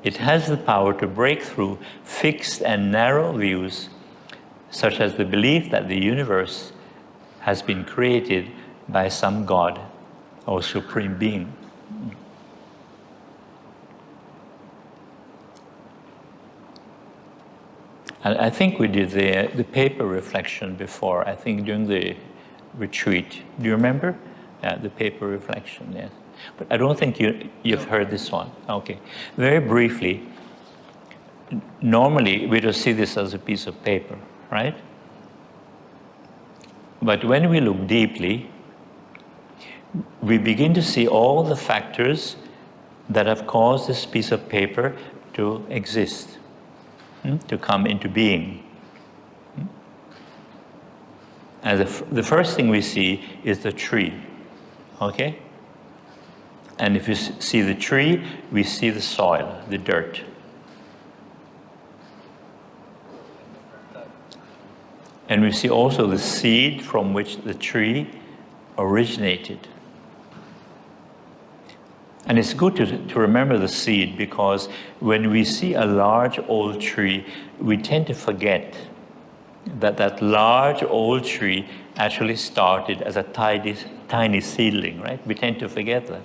It has the power to break through fixed and narrow views, such as the belief that the universe has been created by some God or supreme being. And I think we did the paper reflection before, I think during the retreat. Do you remember? The paper reflection, yes. But I don't think you've heard this one. Okay. Very briefly, normally we just see this as a piece of paper, right? But when we look deeply, we begin to see all the factors that have caused this piece of paper to exist, to come into being. And the first thing we see is the tree, okay? And if you see the tree, we see the soil, the dirt. And we see also the seed from which the tree originated. And it's good to remember the seed, because when we see a large old tree, we tend to forget that that large old tree actually started as a tiny seedling, right? We tend to forget that.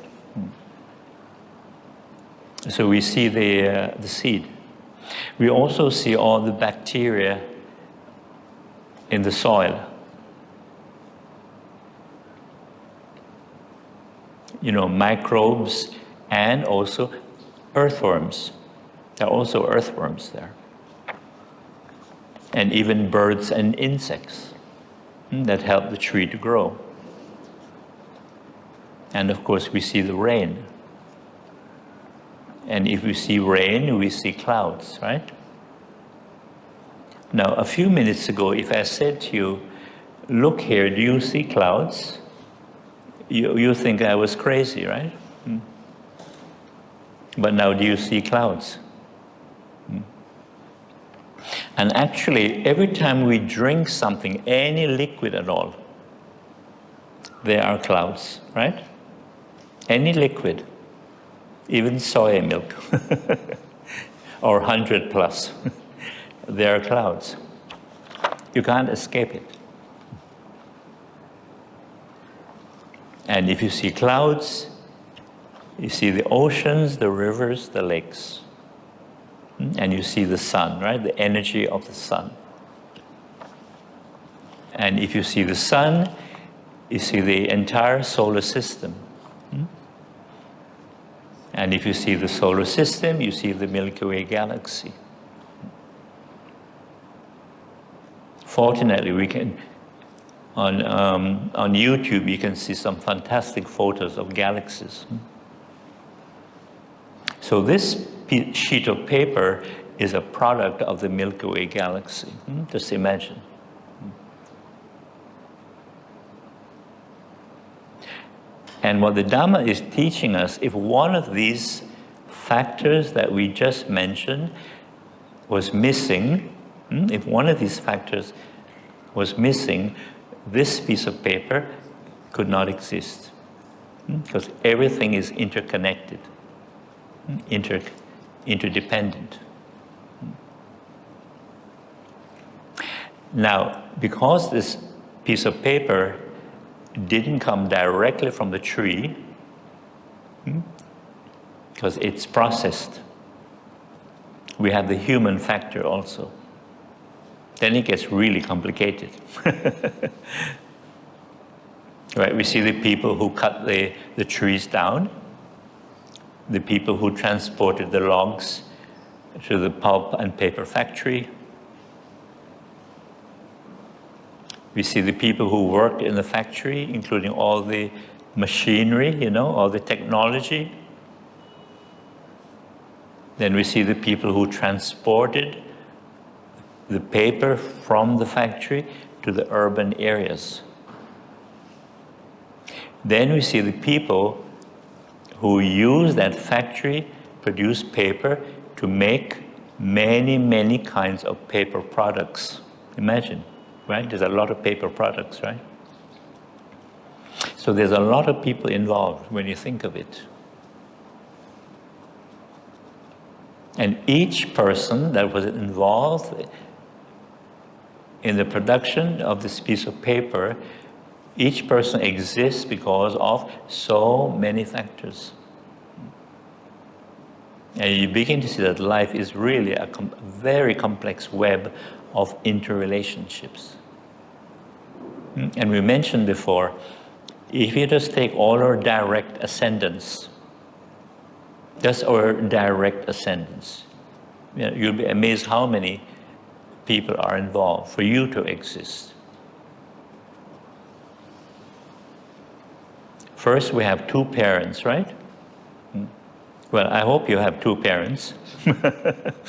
So we see the seed. We also see all the bacteria in the soil. You know, microbes and also earthworms. There are also earthworms there. And even birds and insects that help the tree to grow. And of course, we see the rain. And if we see rain, we see clouds, right? Now, a few minutes ago, if I said to you, look here, do you see clouds? You think I was crazy, right? But now, do you see clouds? And actually, every time we drink something, any liquid at all, there are clouds, right? Any liquid, even soy milk, or 100 plus, there are clouds. You can't escape it. And if you see clouds, you see the oceans, the rivers, the lakes. And you see the sun, right? The energy of the sun. And if you see the sun, you see the entire solar system. And if you see the solar system, you see the Milky Way galaxy. Fortunately, we can, on YouTube, you can see some fantastic photos of galaxies. So this sheet of paper is a product of the Milky Way galaxy. Just imagine. And what the Dhamma is teaching us, if one of these factors that we just mentioned was missing, if one of these factors was missing, this piece of paper could not exist. Because everything is interconnected, interdependent. Now, because this piece of paper didn't come directly from the tree, because it's processed, we have the human factor also. Then it gets really complicated. Right? We see the people who cut the trees down, the people who transported the logs to the pulp and paper factory. We see the people who worked in the factory, including all the machinery, all the technology. Then we see the people who transported the paper from the factory to the urban areas. Then we see the people who use that factory, produce paper to make many, many kinds of paper products. Imagine, right? There's a lot of paper products, right? So there's a lot of people involved when you think of it. And each person that was involved in the production of this piece of paper, each person exists because of so many factors. And you begin to see that life is really a very complex web of interrelationships. And we mentioned before, if you just take all our direct ascendants, just our direct ascendants, you'll be amazed how many people are involved for you to exist. First, we have two parents, right? Well, I hope you have two parents. Then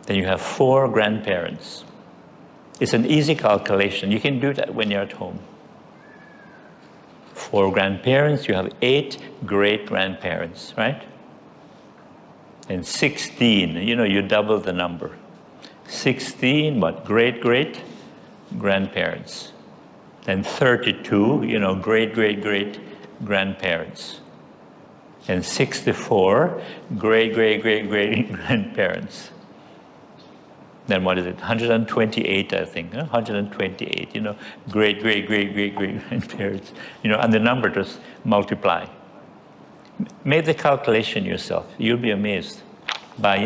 you have 4 grandparents. It's an easy calculation. You can do that when you're at home. 4 grandparents, you have 8 great-grandparents, right? And 16, you double the number. 16, great-great-grandparents. Then 32, great-great-great-grandparents. And 64, great-great-great-great-grandparents. Then what is it? 128, I think. 128, great-great-great-great-grandparents. And the number just multiply. Make the calculation yourself. You'll be amazed. By,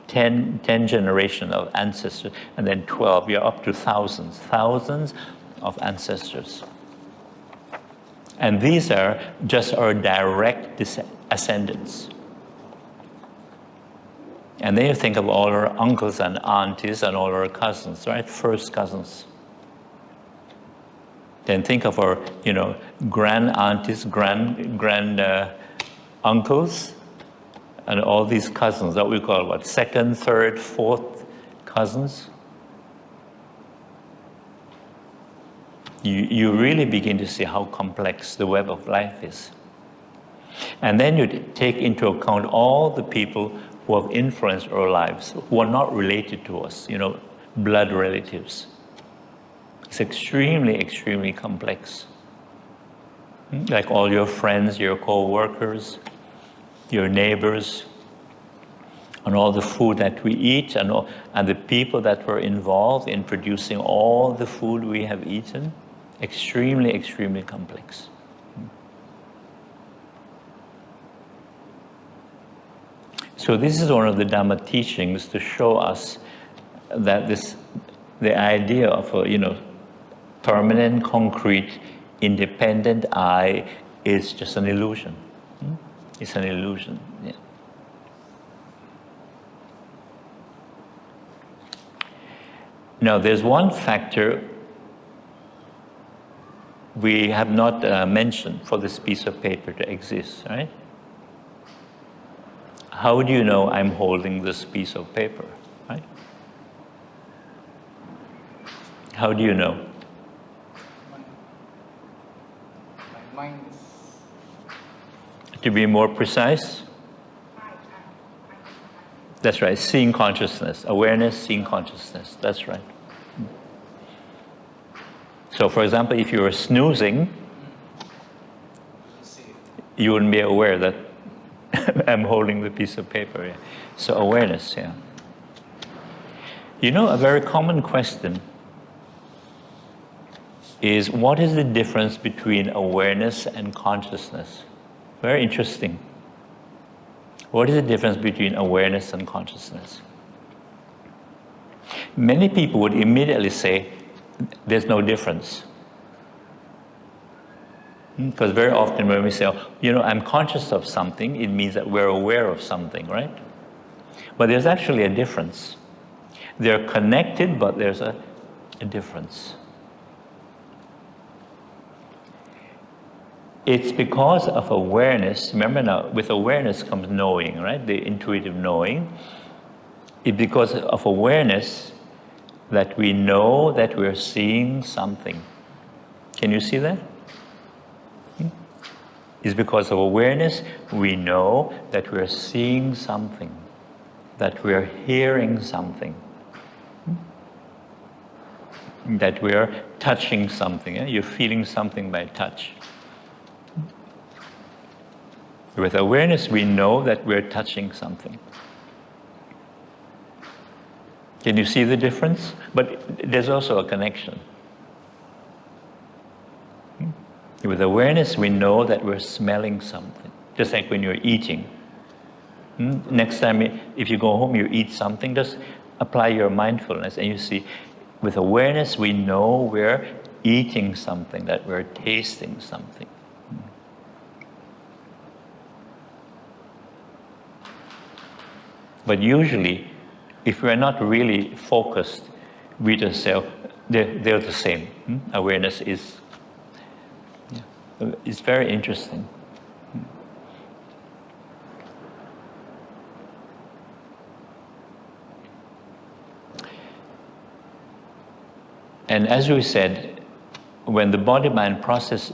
10 generations of ancestors, and then 12, you're up to thousands of ancestors. And these are just our direct ascendants. And then you think of all our uncles and aunties and all our cousins, right? First cousins. Then think of our, grand aunties, grand uncles, and all these cousins that we call second, third, fourth cousins. You really begin to see how complex the web of life is. And then you take into account all the people who have influenced our lives, who are not related to us, blood relatives. It's extremely, extremely complex. Like all your friends, your co-workers, your neighbors, and all the food that we eat, and the people that were involved in producing all the food we have eaten. Extremely, extremely complex. So this is one of the Dhamma teachings to show us that the idea of a permanent, concrete, independent I is just an illusion. It's an illusion. Yeah. Now, there's one factor we have not mentioned for this piece of paper to exist, right? How do you know I'm holding this piece of paper, right? How do you know? My mind is To be more precise? That's right, seeing consciousness, awareness, seeing consciousness, that's right. So for example, if you were snoozing, you wouldn't be aware that I'm holding the piece of paper. Yeah. So awareness, yeah. You know, a very common question is, what is the difference between awareness and consciousness? Very interesting. What is the difference between awareness and consciousness? Many people would immediately say, there's no difference. Because very often when we say, you know, I'm conscious of something, it means that we're aware of something, right? But there's actually a difference. They're connected, but there's a difference. It's because of awareness. Remember now, with awareness comes knowing, right? The intuitive knowing. It's because of awareness that we know that we're seeing something. Can you see that? It's because of awareness we know that we're seeing something, that we're hearing something, that we're touching something. You're feeling something by touch. With awareness, we know that we're touching something. Can you see the difference? But there's also a connection. With awareness, we know that we're smelling something. Just like when you're eating. Next time, if you go home, you eat something, just apply your mindfulness and you see, with awareness, we know we're eating something, that we're tasting something. But usually, if we're not really focused, we just say, they're the same. Awareness is, it's very interesting. And as we said, when the body-mind process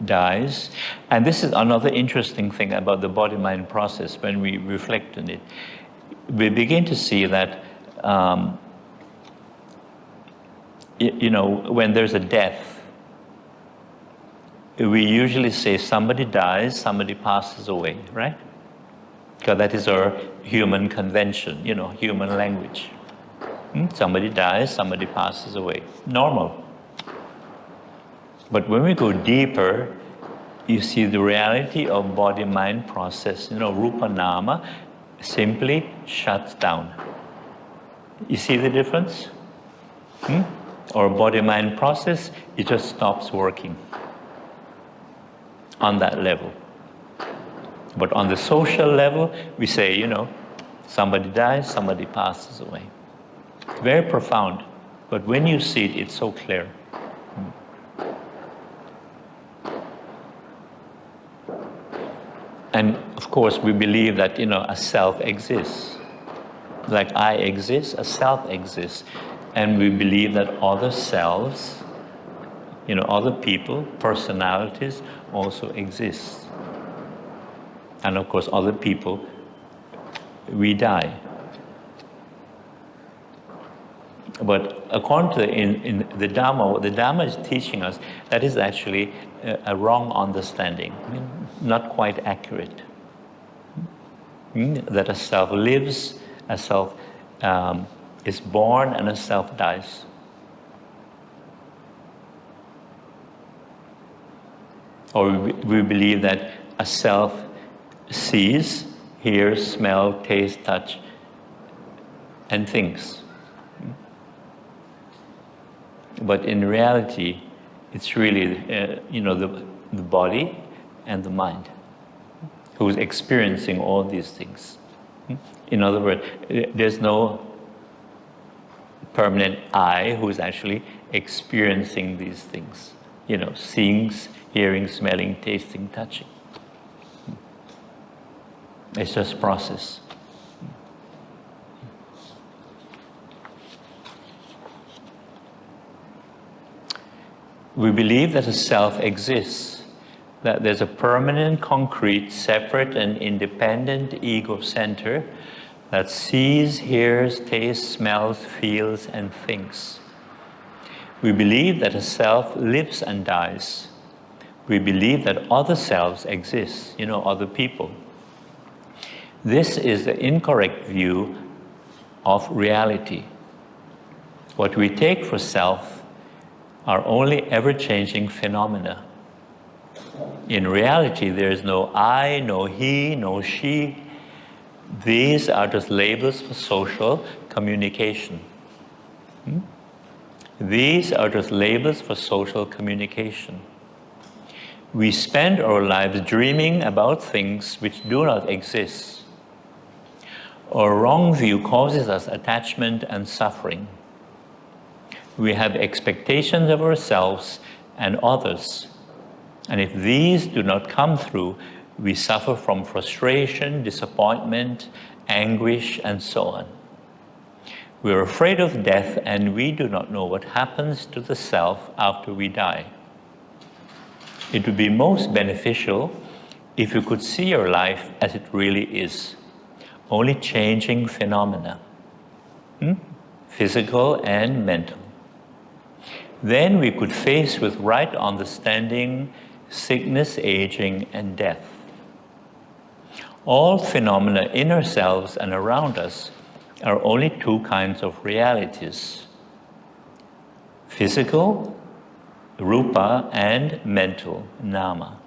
dies, and this is another interesting thing about the body-mind process, when we reflect on it, we begin to see that, you know, when there's a death, we usually say somebody dies, somebody passes away, right? Because that is our human convention, you know, human language. Somebody dies, somebody passes away. Normal. But when we go deeper, you see the reality of body-mind process. You know, Rupa Nama simply shuts down. You see the difference? Or body-mind process, it just stops working on that level. But on the social level, we say, you know, somebody dies, somebody passes away. Very profound, but when you see it, it's so clear. And of course, we believe that, you know, a self exists. Like I exist, a self exists. And we believe that other selves, you know, other people, personalities also exist. And of course, other people, we die. But according to in the Dhamma, what the Dhamma is teaching us, that is actually a wrong understanding, not quite accurate. That a self lives, a self is born, and a self dies. Or we believe that a self sees, hears, smells, tastes, touch, and thinks. But in reality, It's really, the body and the mind who's experiencing all these things. In other words, there's no permanent I who's actually experiencing these things. Seeing, hearing, smelling, tasting, touching. It's just process. We believe that a self exists, that there's a permanent, concrete, separate and independent ego center that sees, hears, tastes, smells, feels, and thinks. We believe that a self lives and dies. We believe that other selves exist, other people. This is the incorrect view of reality. What we take for self are only ever-changing phenomena. In reality, there is no I, no he, no she. These are just labels for social communication. These are just labels for social communication. We spend our lives dreaming about things which do not exist. Our wrong view causes us attachment and suffering. We have expectations of ourselves and others. And if these do not come through, we suffer from frustration, disappointment, anguish, and so on. We are afraid of death, and we do not know what happens to the self after we die. It would be most beneficial if you could see your life as it really is, only changing phenomena, physical and mental. Then we could face with right understanding sickness, aging, and death. All phenomena in ourselves and around us are only two kinds of realities: physical, rupa, and mental, nama.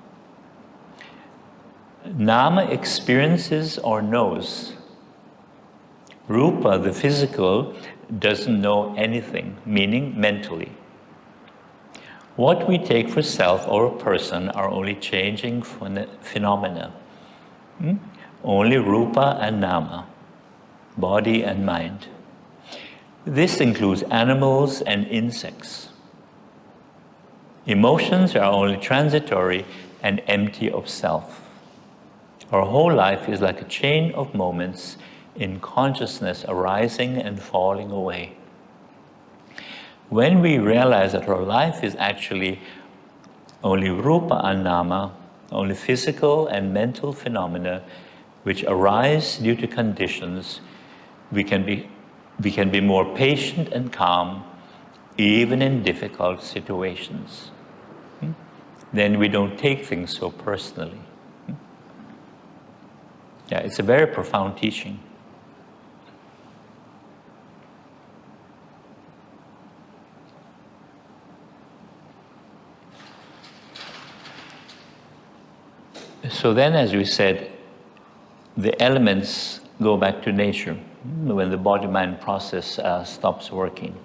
Nama experiences or knows. Rupa, the physical, doesn't know anything, meaning mentally. What we take for self or a person are only changing phenomena. Only rupa and nama, body and mind. This includes animals and insects. Emotions are only transitory and empty of self. Our whole life is like a chain of moments in consciousness arising and falling away. When we realize that our life is actually only rupa and nama, only physical and mental phenomena which arise due to conditions, we can be more patient and calm even in difficult situations. Then we don't take things so personally. Yeah, it's a very profound teaching. So then, as we said, the elements go back to nature when the body-mind process stops working.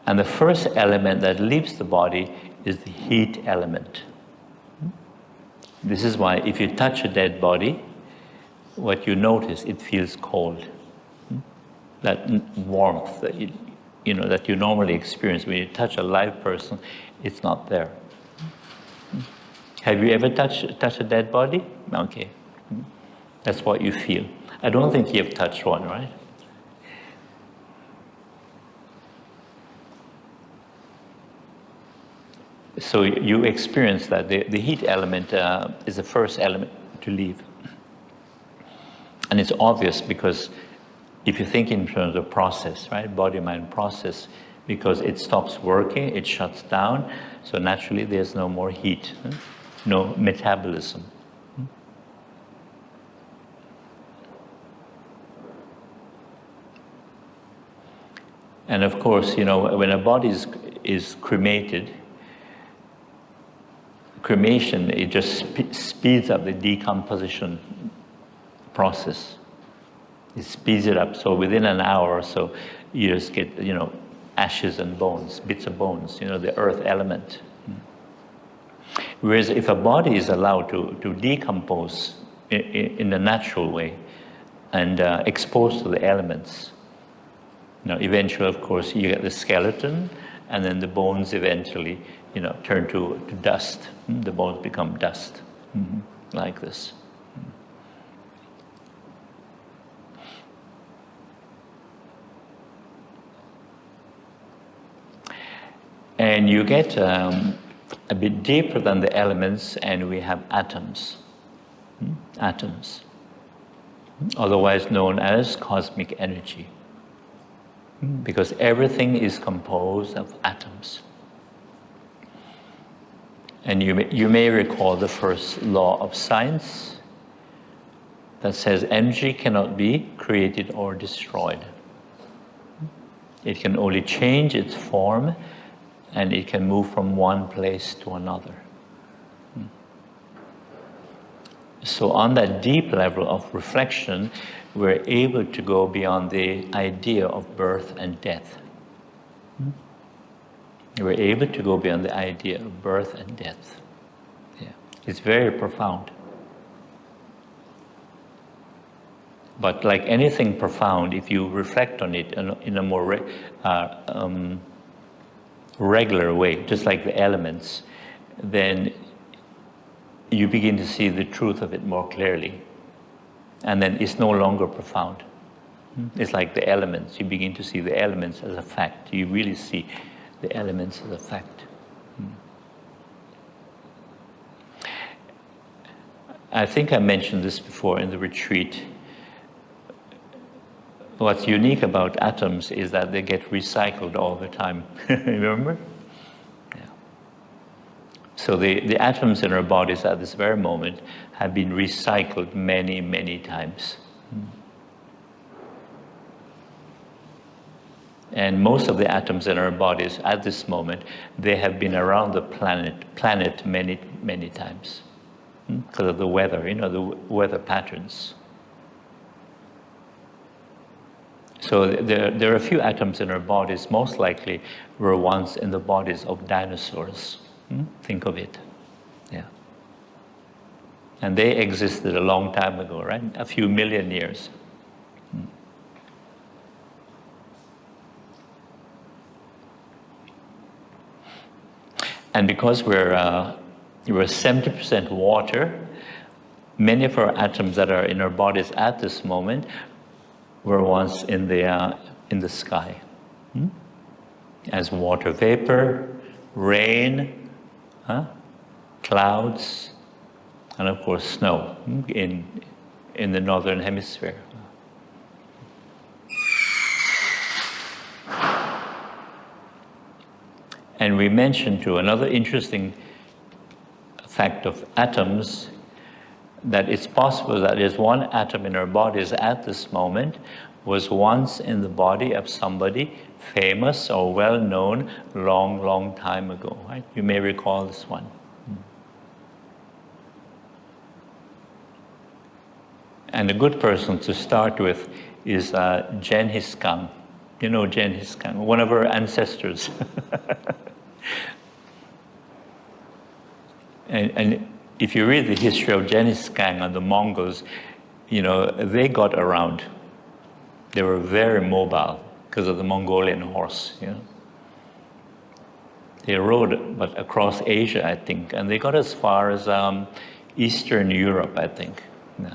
And the first element that leaves the body is the heat element. This is why if you touch a dead body, what you notice, it feels cold. That warmth that that you normally experience when you touch a live person, it's not there. Have you ever touched a dead body? Okay. That's what you feel. I don't think you've touched one, right? So you experience that. The heat element is the first element to leave. And it's obvious because if you think in terms of process, right? Body-mind process, because it stops working, it shuts down, so naturally there's no more heat, no metabolism. And of course, when a body is cremated, cremation, it just speeds up the decomposition process. It speeds it up. So within an hour or so, you just get, ashes and bones, bits of bones, the earth element. Whereas if a body is allowed to decompose in a natural way and exposed to the elements, eventually, of course, you get the skeleton, and then the bones eventually, turn to dust. The bones become dust, like this. And you get a bit deeper than the elements, and we have atoms. Atoms, otherwise known as cosmic energy, because everything is composed of atoms. And you may recall the first law of science that says energy cannot be created or destroyed. It can only change its form, and it can move from one place to another. So on that deep level of reflection, we're able to go beyond the idea of birth and death. We're able to go beyond the idea of birth and death. Yeah. It's very profound. But like anything profound, if you reflect on it in a more regular way, just like the elements, then you begin to see the truth of it more clearly. And then it's no longer profound. It's like the elements. You begin to see the elements as a fact. You really see the elements as a fact. I think I mentioned this before in the retreat. What's unique about atoms is that they get recycled all the time. Remember? Yeah. So the atoms in our bodies at this very moment have been recycled many, many times. And most of the atoms in our bodies at this moment, they have been around the planet many, many times because of the weather, the weather patterns. So there are a few atoms in our bodies, most likely were once in the bodies of dinosaurs. Think of it. Yeah. And they existed a long time ago, right? A few million years. And because we're 70% water, many of our atoms that are in our bodies at this moment were once in the sky, as water vapor, rain, clouds, and of course snow in the northern hemisphere. And we mentioned too another interesting fact of atoms, that it's possible that there's one atom in our bodies at this moment was once in the body of somebody famous or well-known long, long time ago, right? You may recall this one. And a good person to start with is Genghis Khan. You know Genghis Khan, one of our ancestors. And if you read the history of Genghis Khan and the Mongols, they got around. They were very mobile because of the Mongolian horse. They rode but across Asia, I think, and they got as far as Eastern Europe, I think. Yeah.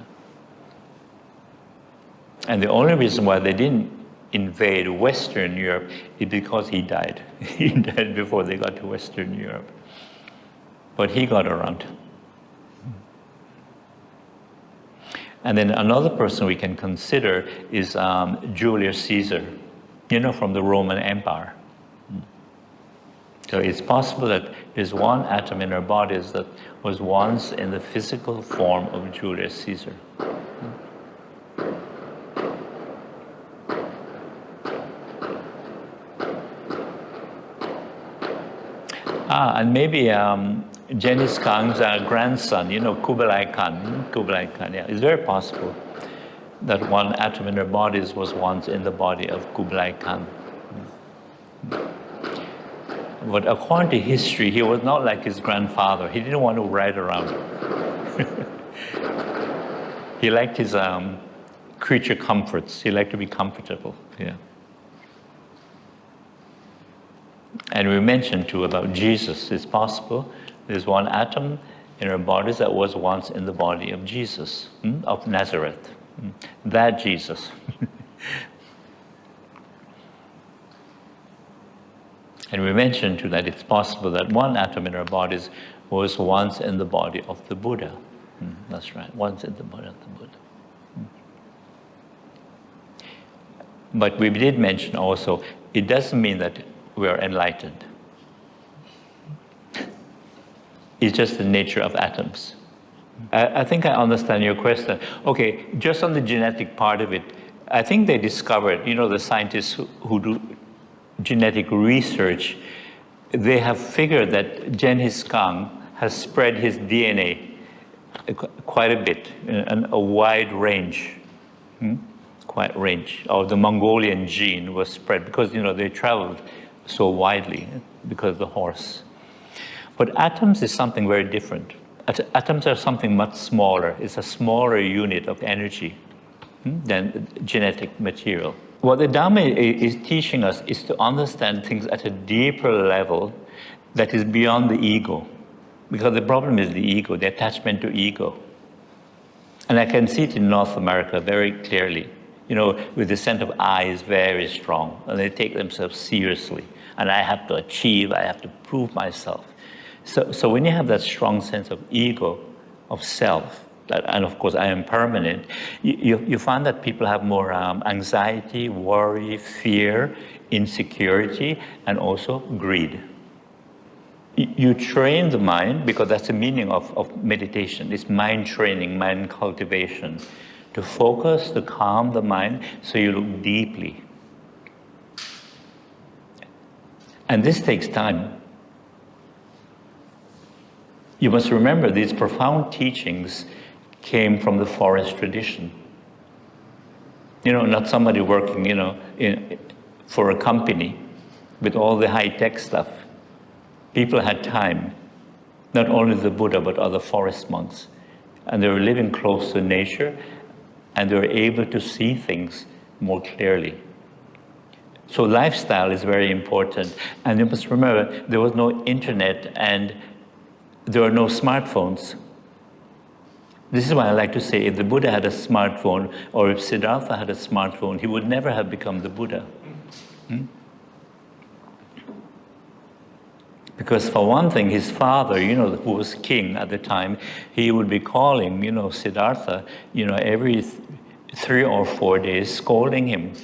And the only reason why they didn't invade Western Europe is because he died. He died before they got to Western Europe. But he got around. And then another person we can consider is Julius Caesar, from the Roman Empire. So it's possible that there's one atom in our bodies that was once in the physical form of Julius Caesar. And maybe Genghis Khan's grandson, Kublai Khan. Kublai Khan, yeah. It's very possible that one atom in our bodies was once in the body of Kublai Khan. But according to history, he was not like his grandfather. He didn't want to ride around. He liked his creature comforts. He liked to be comfortable. Yeah. And we mentioned too about Jesus. It's possible there's one atom in our bodies that was once in the body of Jesus, of Nazareth. That Jesus. And we mentioned too that it's possible that one atom in our bodies was once in the body of the Buddha. That's right, once in the body of the Buddha. But we did mention also, it doesn't mean that we are enlightened. It's just the nature of atoms. I think I understand your question. Okay, just on the genetic part of it, I think they discovered, the scientists who do genetic research, they have figured that Genghis Khan has spread his DNA quite a bit, and a wide range, quite range of the Mongolian gene was spread because, they traveled so widely because of the horse. But atoms is something very different. Atoms are something much smaller. It's a smaller unit of energy than genetic material. What the Dhamma is teaching us is to understand things at a deeper level that is beyond the ego. Because the problem is the ego, the attachment to ego. And I can see it in North America very clearly. With the sense of I is very strong, and they take themselves seriously. And I have to achieve, I have to prove myself. So when you have that strong sense of ego, of self, and of course I am permanent, you find that people have more anxiety, worry, fear, insecurity, and also greed. You train the mind, because that's the meaning of meditation. It's mind training, mind cultivation. To focus, to calm the mind, so you look deeply. And this takes time. You must remember these profound teachings came from the forest tradition. Not somebody working, for a company with all the high-tech stuff. People had time, not only the Buddha, but other forest monks. And they were living close to nature, and they were able to see things more clearly. So lifestyle is very important. And you must remember, there was no internet and there were no smartphones. This is why I like to say, if the Buddha had a smartphone, or if Siddhartha had a smartphone, he would never have become the Buddha. Because for one thing, his father, who was king at the time, he would be calling, Siddhartha, every 3 or 4 days, scolding him.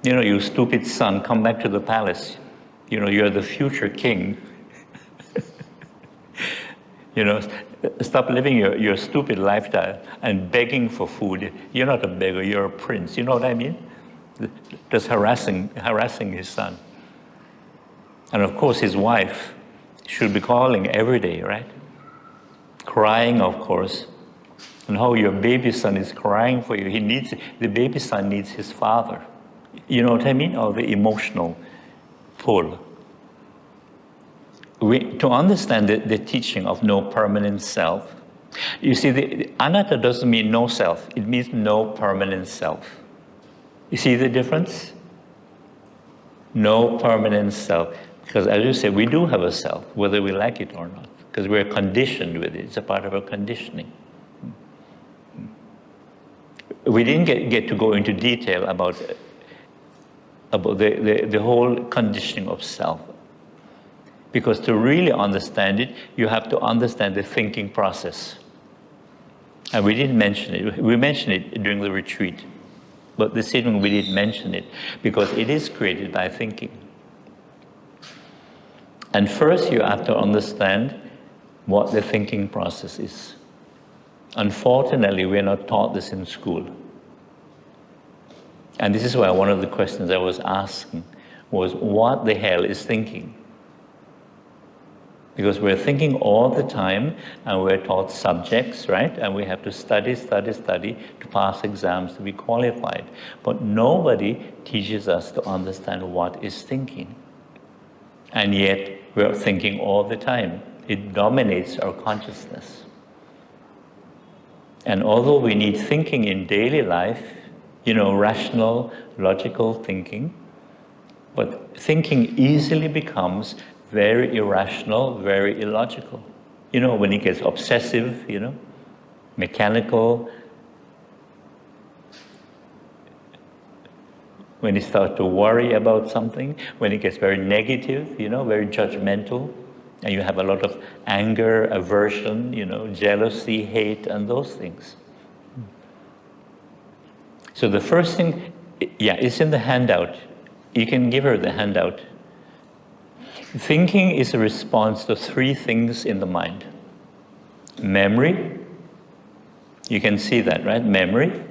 You stupid son, come back to the palace. You're the future king. Stop living your stupid lifestyle and begging for food. You're not a beggar, you're a prince. You know what I mean? Just harassing his son. And of course, his wife should be calling every day, right? Crying, of course. And how your baby son is crying for you. The baby son needs his father. You know what I mean? Or the emotional pull. To understand the teaching of no permanent self, you see, the anatta doesn't mean no self. It means no permanent self. You see the difference? No permanent self. Because as you say, we do have a self, whether we like it or not. Because we're conditioned with it. It's a part of our conditioning. We didn't get to go into detail about the whole conditioning of self. Because to really understand it, you have to understand the thinking process. And we didn't mention it. We mentioned it during the retreat. But this evening we didn't mention it because it is created by thinking. And first you have to understand what the thinking process is. Unfortunately, we're not taught this in school. And this is why one of the questions I was asking was, what the hell is thinking? Because we're thinking all the time, and we're taught subjects, right? And we have to study to pass exams to be qualified. But nobody teaches us to understand what is thinking. And yet we're thinking all the time. It dominates our consciousness. And although we need thinking in daily life, rational, logical thinking, but thinking easily becomes very irrational, very illogical. When it gets obsessive, mechanical, when you start to worry about something, when it gets very negative, very judgmental, and you have a lot of anger, aversion, jealousy, hate, and those things. So the first thing, it's in the handout. You can give her the handout. Thinking is a response to three things in the mind. Memory, you can see that, right? Memory,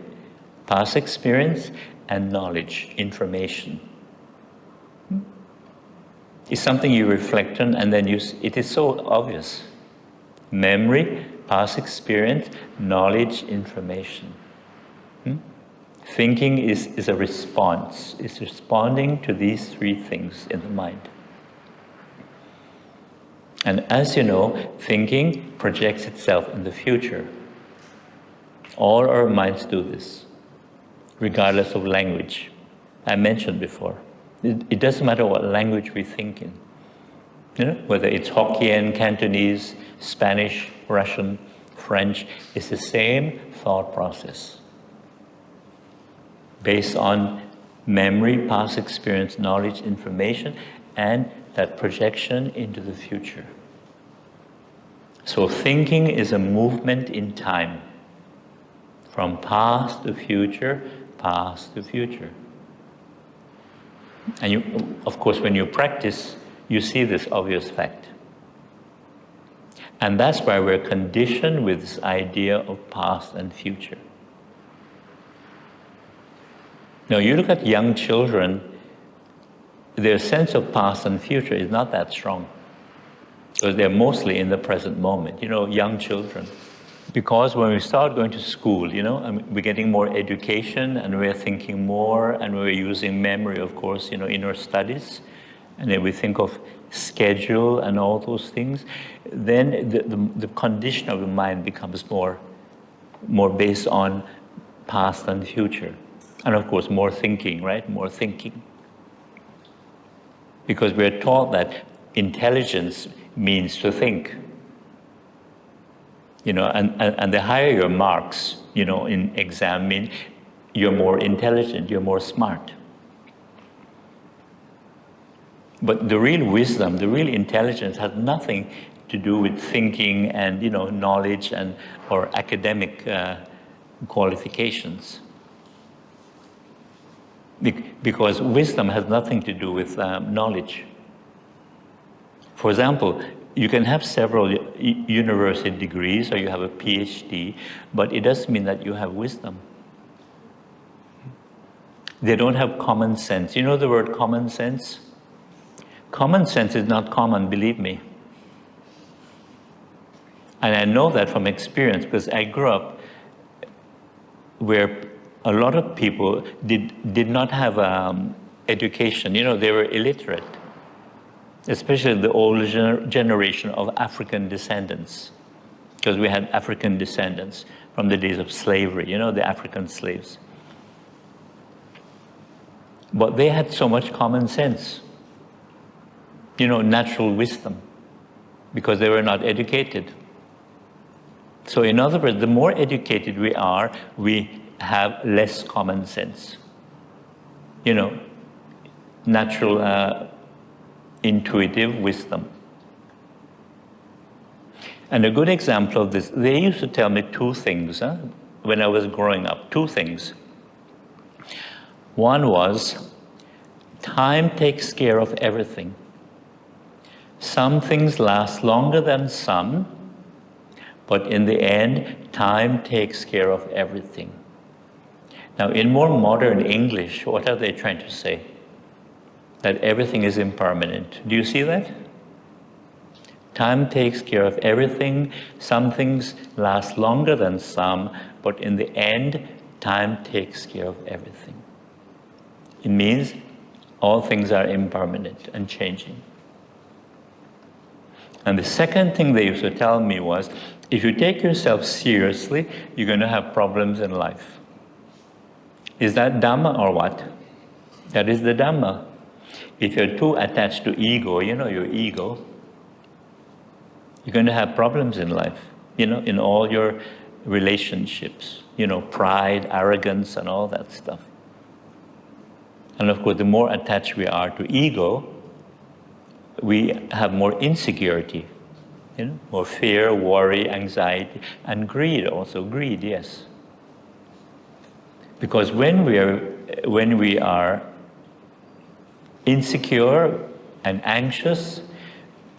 past experience, and knowledge, information. It's something you reflect on, and then it is so obvious. Memory, past experience, knowledge, information. Thinking is a response. It's responding to these three things in the mind. And as you know, thinking projects itself in the future. All our minds do this, regardless of language. I mentioned before. It doesn't matter what language we think in. Whether it's Hokkien, Cantonese, Spanish, Russian, French, it's the same thought process. Based on memory, past experience, knowledge, information, and that projection into the future. So thinking is a movement in time. From past to future, past to future. And of course, when you practice, you see this obvious fact. And that's why we're conditioned with this idea of past and future. Now, you look at young children, their sense of past and future is not that strong, because they're mostly in the present moment, young children. Because when we start going to school, we're getting more education, and we're thinking more, and we're using memory, of course, in our studies, and then we think of schedule and all those things, then the condition of the mind becomes more based on past and future. And of course, more thinking, right? More thinking. Because we're taught that intelligence means to think. And the higher your marks, in exam mean you're more intelligent, you're more smart. But the real wisdom, the real intelligence has nothing to do with thinking and, knowledge or academic qualifications. Because wisdom has nothing to do with knowledge. For example, you can have several university degrees or you have a PhD, but it doesn't mean that you have wisdom. They don't have common sense. You know the word common sense? Common sense is not common, believe me. And I know that from experience because I grew up where a lot of people did not have education. They were illiterate. Especially the older generation of African descendants, because we had African descendants from the days of slavery, the African slaves. But they had so much common sense, natural wisdom, because they were not educated. So in other words, the more educated we are, we have less common sense. Natural intuitive wisdom. And a good example of this, they used to tell me two things when I was growing up, two things. One was, time takes care of everything. Some things last longer than some, but in the end, time takes care of everything. Now, in more modern English, what are they trying to say? That everything is impermanent. Do you see that? Time takes care of everything. Some things last longer than some, but in the end, time takes care of everything. It means all things are impermanent and changing. And the second thing they used to tell me was, if you take yourself seriously, you're going to have problems in life. Is that Dhamma or what? That is the Dhamma. If you're too attached to ego, your ego, you're going to have problems in life, in all your relationships, pride, arrogance, and all that stuff. And of course, the more attached we are to ego, we have more insecurity, more fear, worry, anxiety, and greed also. Greed, yes. Because when we are insecure and anxious,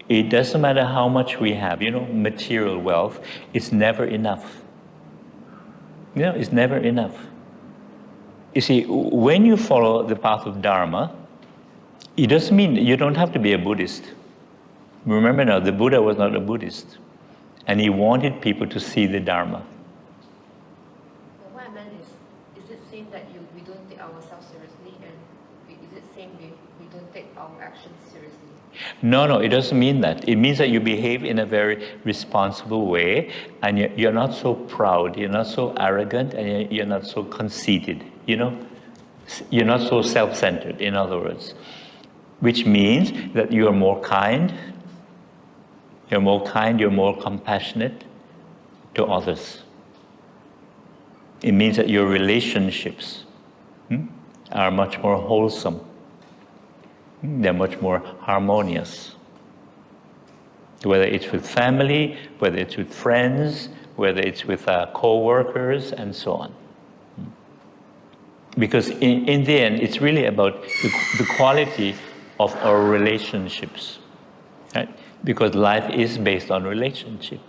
it doesn't matter how much we have, material wealth, it's never enough. It's never enough. You see, when you follow the path of Dharma, it doesn't mean you don't have to be a Buddhist. Remember now, the Buddha was not a Buddhist, and he wanted people to see the Dharma. What I meant is it saying that we don't take ourselves seriously, and is it saying we don't take our actions seriously? No, it doesn't mean that. It means that you behave in a very responsible way, and you're not so proud, you're not so arrogant, and you're not so conceited, You're not so self-centered, in other words. Which means that you're more kind, you're more compassionate to others. It means that your relationships are much more wholesome. They're much more harmonious. Whether it's with family, whether it's with friends, whether it's with co-workers, and so on. Because in the end, it's really about the quality of our relationships. Right? Because life is based on relationship.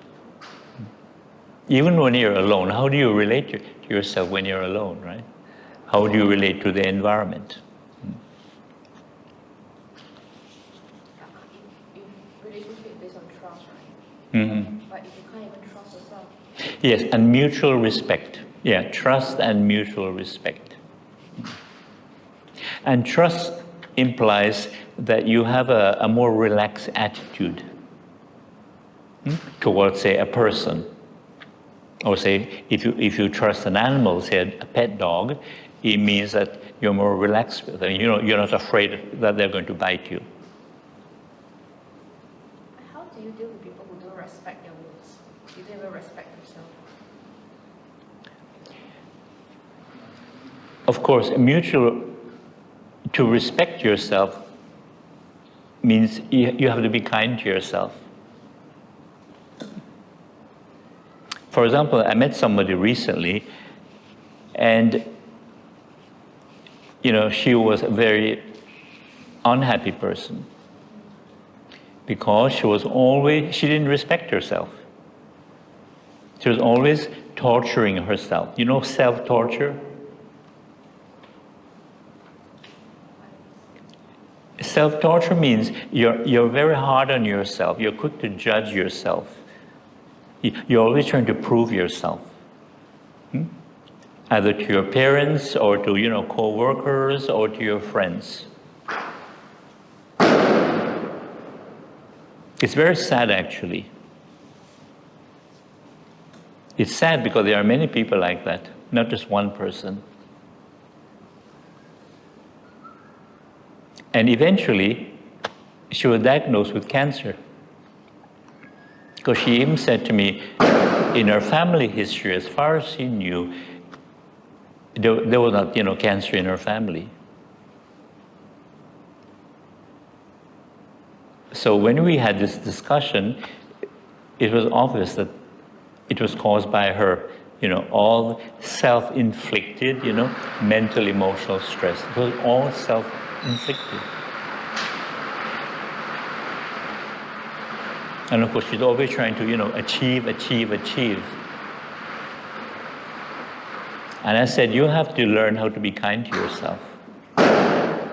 Even when you're alone, how do you relate to yourself when you're alone, right? How do you relate to the environment? Relationship based on trust, right? Mm-hmm. But if you can't even trust yourself. Yes, and mutual respect. Yeah, trust and mutual respect. And trust implies that you have a more relaxed attitude towards, say, a person. Or say, if you trust an animal, say a pet dog, it means that you're more relaxed with them. You're not afraid that they're going to bite you. How do you deal with people who don't respect your rules? You don't even respect yourself. Of course, to respect yourself means you have to be kind to yourself. For example, I met somebody recently, and she was a very unhappy person because she didn't respect herself. She was always torturing herself. Self-torture? Self-torture means you're very hard on yourself. You're quick to judge yourself. You're always trying to prove yourself. Either to your parents or to, co-workers or to your friends. It's very sad, actually. It's sad because there are many people like that, not just one person. And eventually, she was diagnosed with cancer. Because she even said to me, in her family history, as far as she knew, there was not, cancer in her family. So when we had this discussion, it was obvious that it was caused by her, all self-inflicted, mental, emotional stress. It was all self-inflicted. And of course, she's always trying to, achieve. And I said, you have to learn how to be kind to yourself.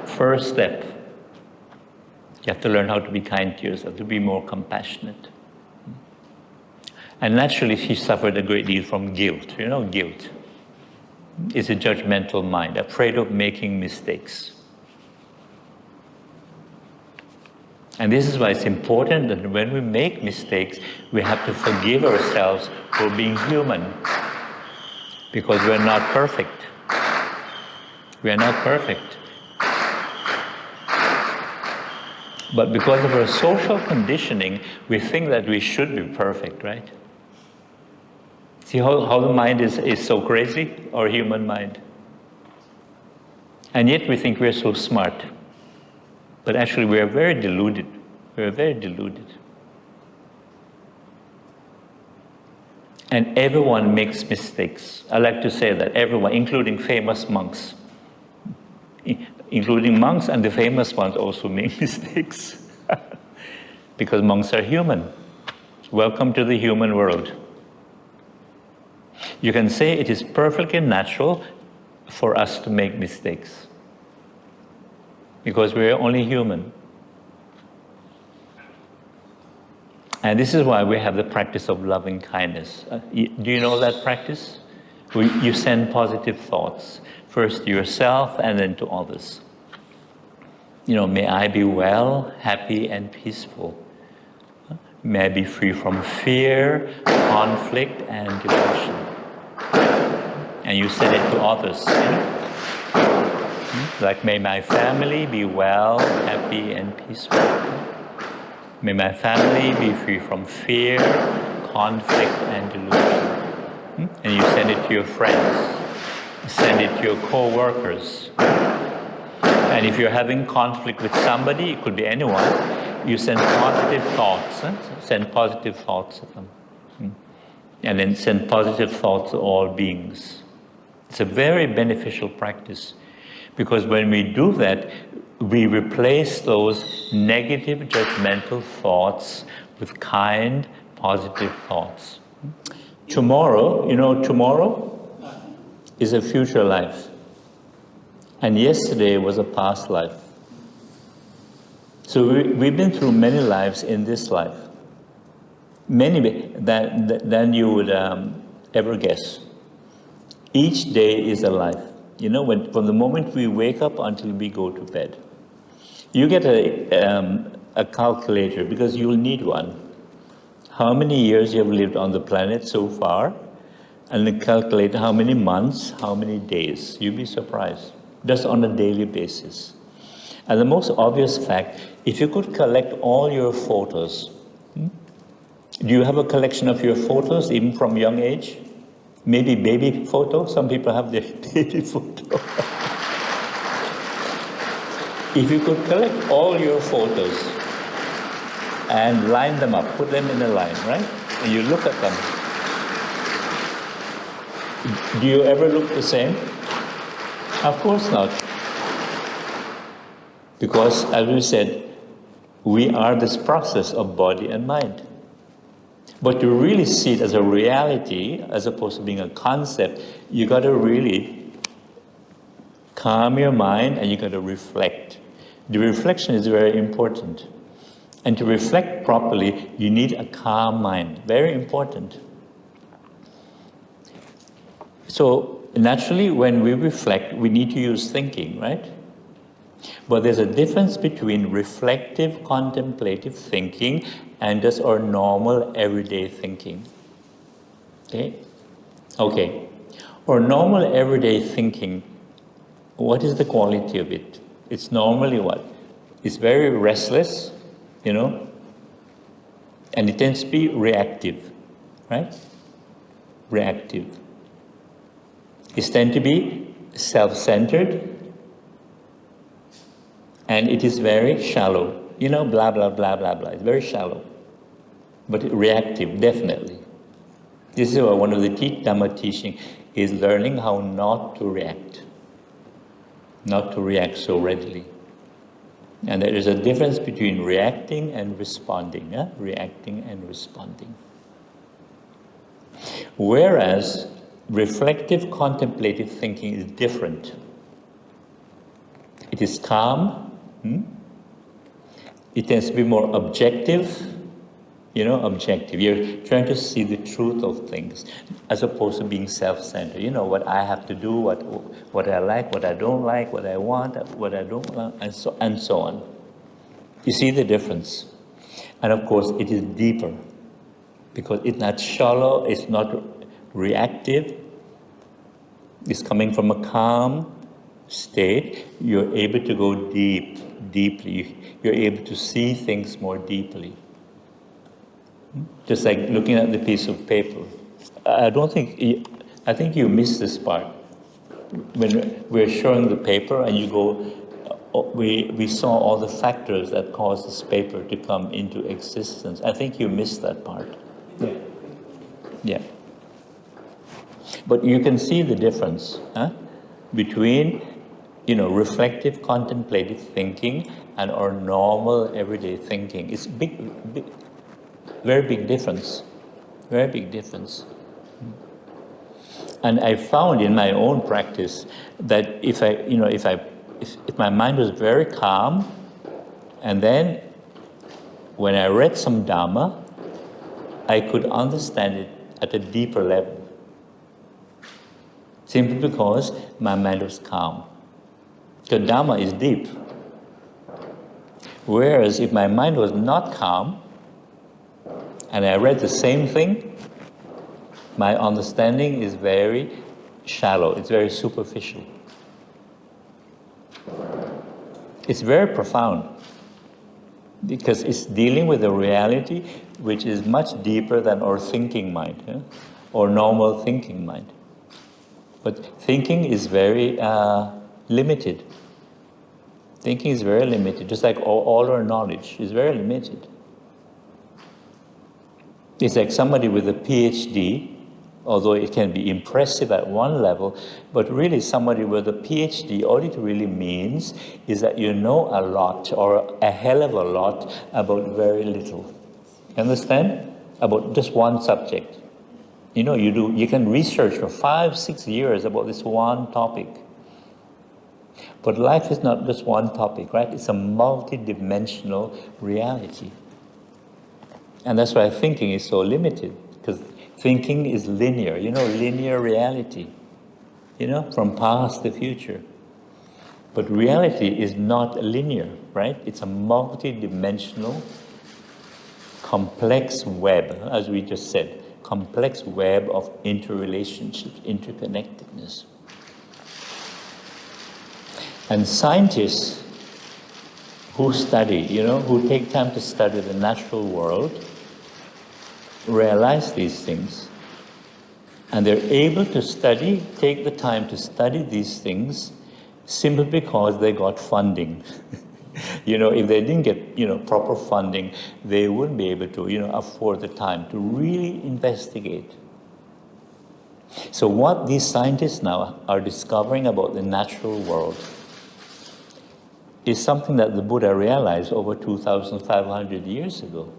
First step, you have to learn how to be kind to yourself, to be more compassionate. And naturally, she suffered a great deal from guilt. Guilt is a judgmental mind, afraid of making mistakes. And this is why it's important that when we make mistakes, we have to forgive ourselves for being human. Because we're not perfect. We are not perfect. But because of our social conditioning, we think that we should be perfect, right? See how the mind is so crazy, our human mind. And yet we think we're so smart. But actually we are very deluded. We are very deluded. And everyone makes mistakes. I like to say that everyone, including famous monks. Including monks, and the famous ones also make mistakes. Because monks are human. Welcome to the human world. You can say it is perfectly natural for us to make mistakes. Because we are only human. And this is why we have the practice of loving kindness. Do you know that practice? You send positive thoughts, first to yourself and then to others. May I be well, happy, and peaceful. May I be free from fear, conflict, and devotion. And you send it to others. Like, may my family be well, happy, and peaceful. May my family be free from fear, conflict, and delusion. And you send it to your friends. You send it to your co-workers. And if you're having conflict with somebody, it could be anyone, you send positive thoughts. Send positive thoughts to them. And then send positive thoughts to all beings. It's a very beneficial practice. Because when we do that, we replace those negative, judgmental thoughts with kind, positive thoughts. Tomorrow, tomorrow is a future life. And yesterday was a past life. So we've been through many lives in this life. Many than you would ever guess. Each day is a life. From the moment we wake up until we go to bed. You get a calculator, because you'll need one. How many years you have lived on the planet so far, and then calculate how many months, how many days. You'll be surprised, just on a daily basis. And the most obvious fact, if you could collect all your photos, do you have a collection of your photos, even from young age? Maybe baby photo, some people have their baby photo. If you could collect all your photos and line them up, put them in a line, right? And you look at them. Do you ever look the same? Of course not. Because, as we said, we are this process of body and mind. But to really see it as a reality, as opposed to being a concept, you got to really calm your mind and you got to reflect. The reflection is very important. And to reflect properly, you need a calm mind. Very important. So naturally, when we reflect, we need to use thinking, right? But there's a difference between reflective, contemplative thinking and just our normal, everyday thinking. Okay? Okay. Our normal, everyday thinking, what is the quality of it? It's normally what? It's very restless, and it tends to be reactive, right? Reactive. It tends to be self-centered, and it is very shallow. Blah, blah, blah, blah, blah. It's very shallow. But reactive, definitely. This is why one of the Dhamma teaching is learning how not to react. Not to react so readily. And there is a difference between reacting and responding. Reacting and responding. Whereas reflective, contemplative thinking is different. It is calm. It tends to be more objective. Objective. You're trying to see the truth of things, as opposed to being self-centered. What I have to do, what I like, what I don't like, what I want, what I don't want, and so on. You see the difference? And of course, it is deeper because it's not shallow, it's not reactive. It's coming from a calm state. You're able to go deeply. You're able to see things more deeply. Just like looking at the piece of paper. I think you missed this part. When we're showing the paper and you go, we saw all the factors that cause this paper to come into existence. I think you missed that part. Yeah. But you can see the difference between, reflective, contemplative thinking and our normal, everyday thinking. It's very big difference. Very big difference. And I found in my own practice that if my mind was very calm, and then when I read some Dhamma, I could understand it at a deeper level. Simply because my mind was calm. Because Dhamma is deep. Whereas if my mind was not calm, and I read the same thing, my understanding is very shallow, it's very superficial. It's very profound, because it's dealing with a reality which is much deeper than our thinking mind, or normal thinking mind. But thinking is very limited. Thinking is very limited, just like all our knowledge is very limited. It's like somebody with a PhD, although it can be impressive at one level, but really somebody with a PhD, all it really means is that you know a lot, or a hell of a lot, about very little. Understand? About just one subject. You can research for 5-6 years about this one topic. But life is not just one topic, right? It's a multi-dimensional reality. And that's why thinking is so limited, because thinking is linear, linear reality, from past to future. But reality is not linear, right? It's a multi-dimensional, complex web, as we just said, complex web of interrelationships, interconnectedness. And scientists who study, who take time to study the natural world, realize these things. And they're able to take the time to study these things simply because they got funding. If they didn't get, proper funding, they wouldn't be able to, afford the time to really investigate. So what these scientists now are discovering about the natural world is something that the Buddha realized over 2,500 years ago.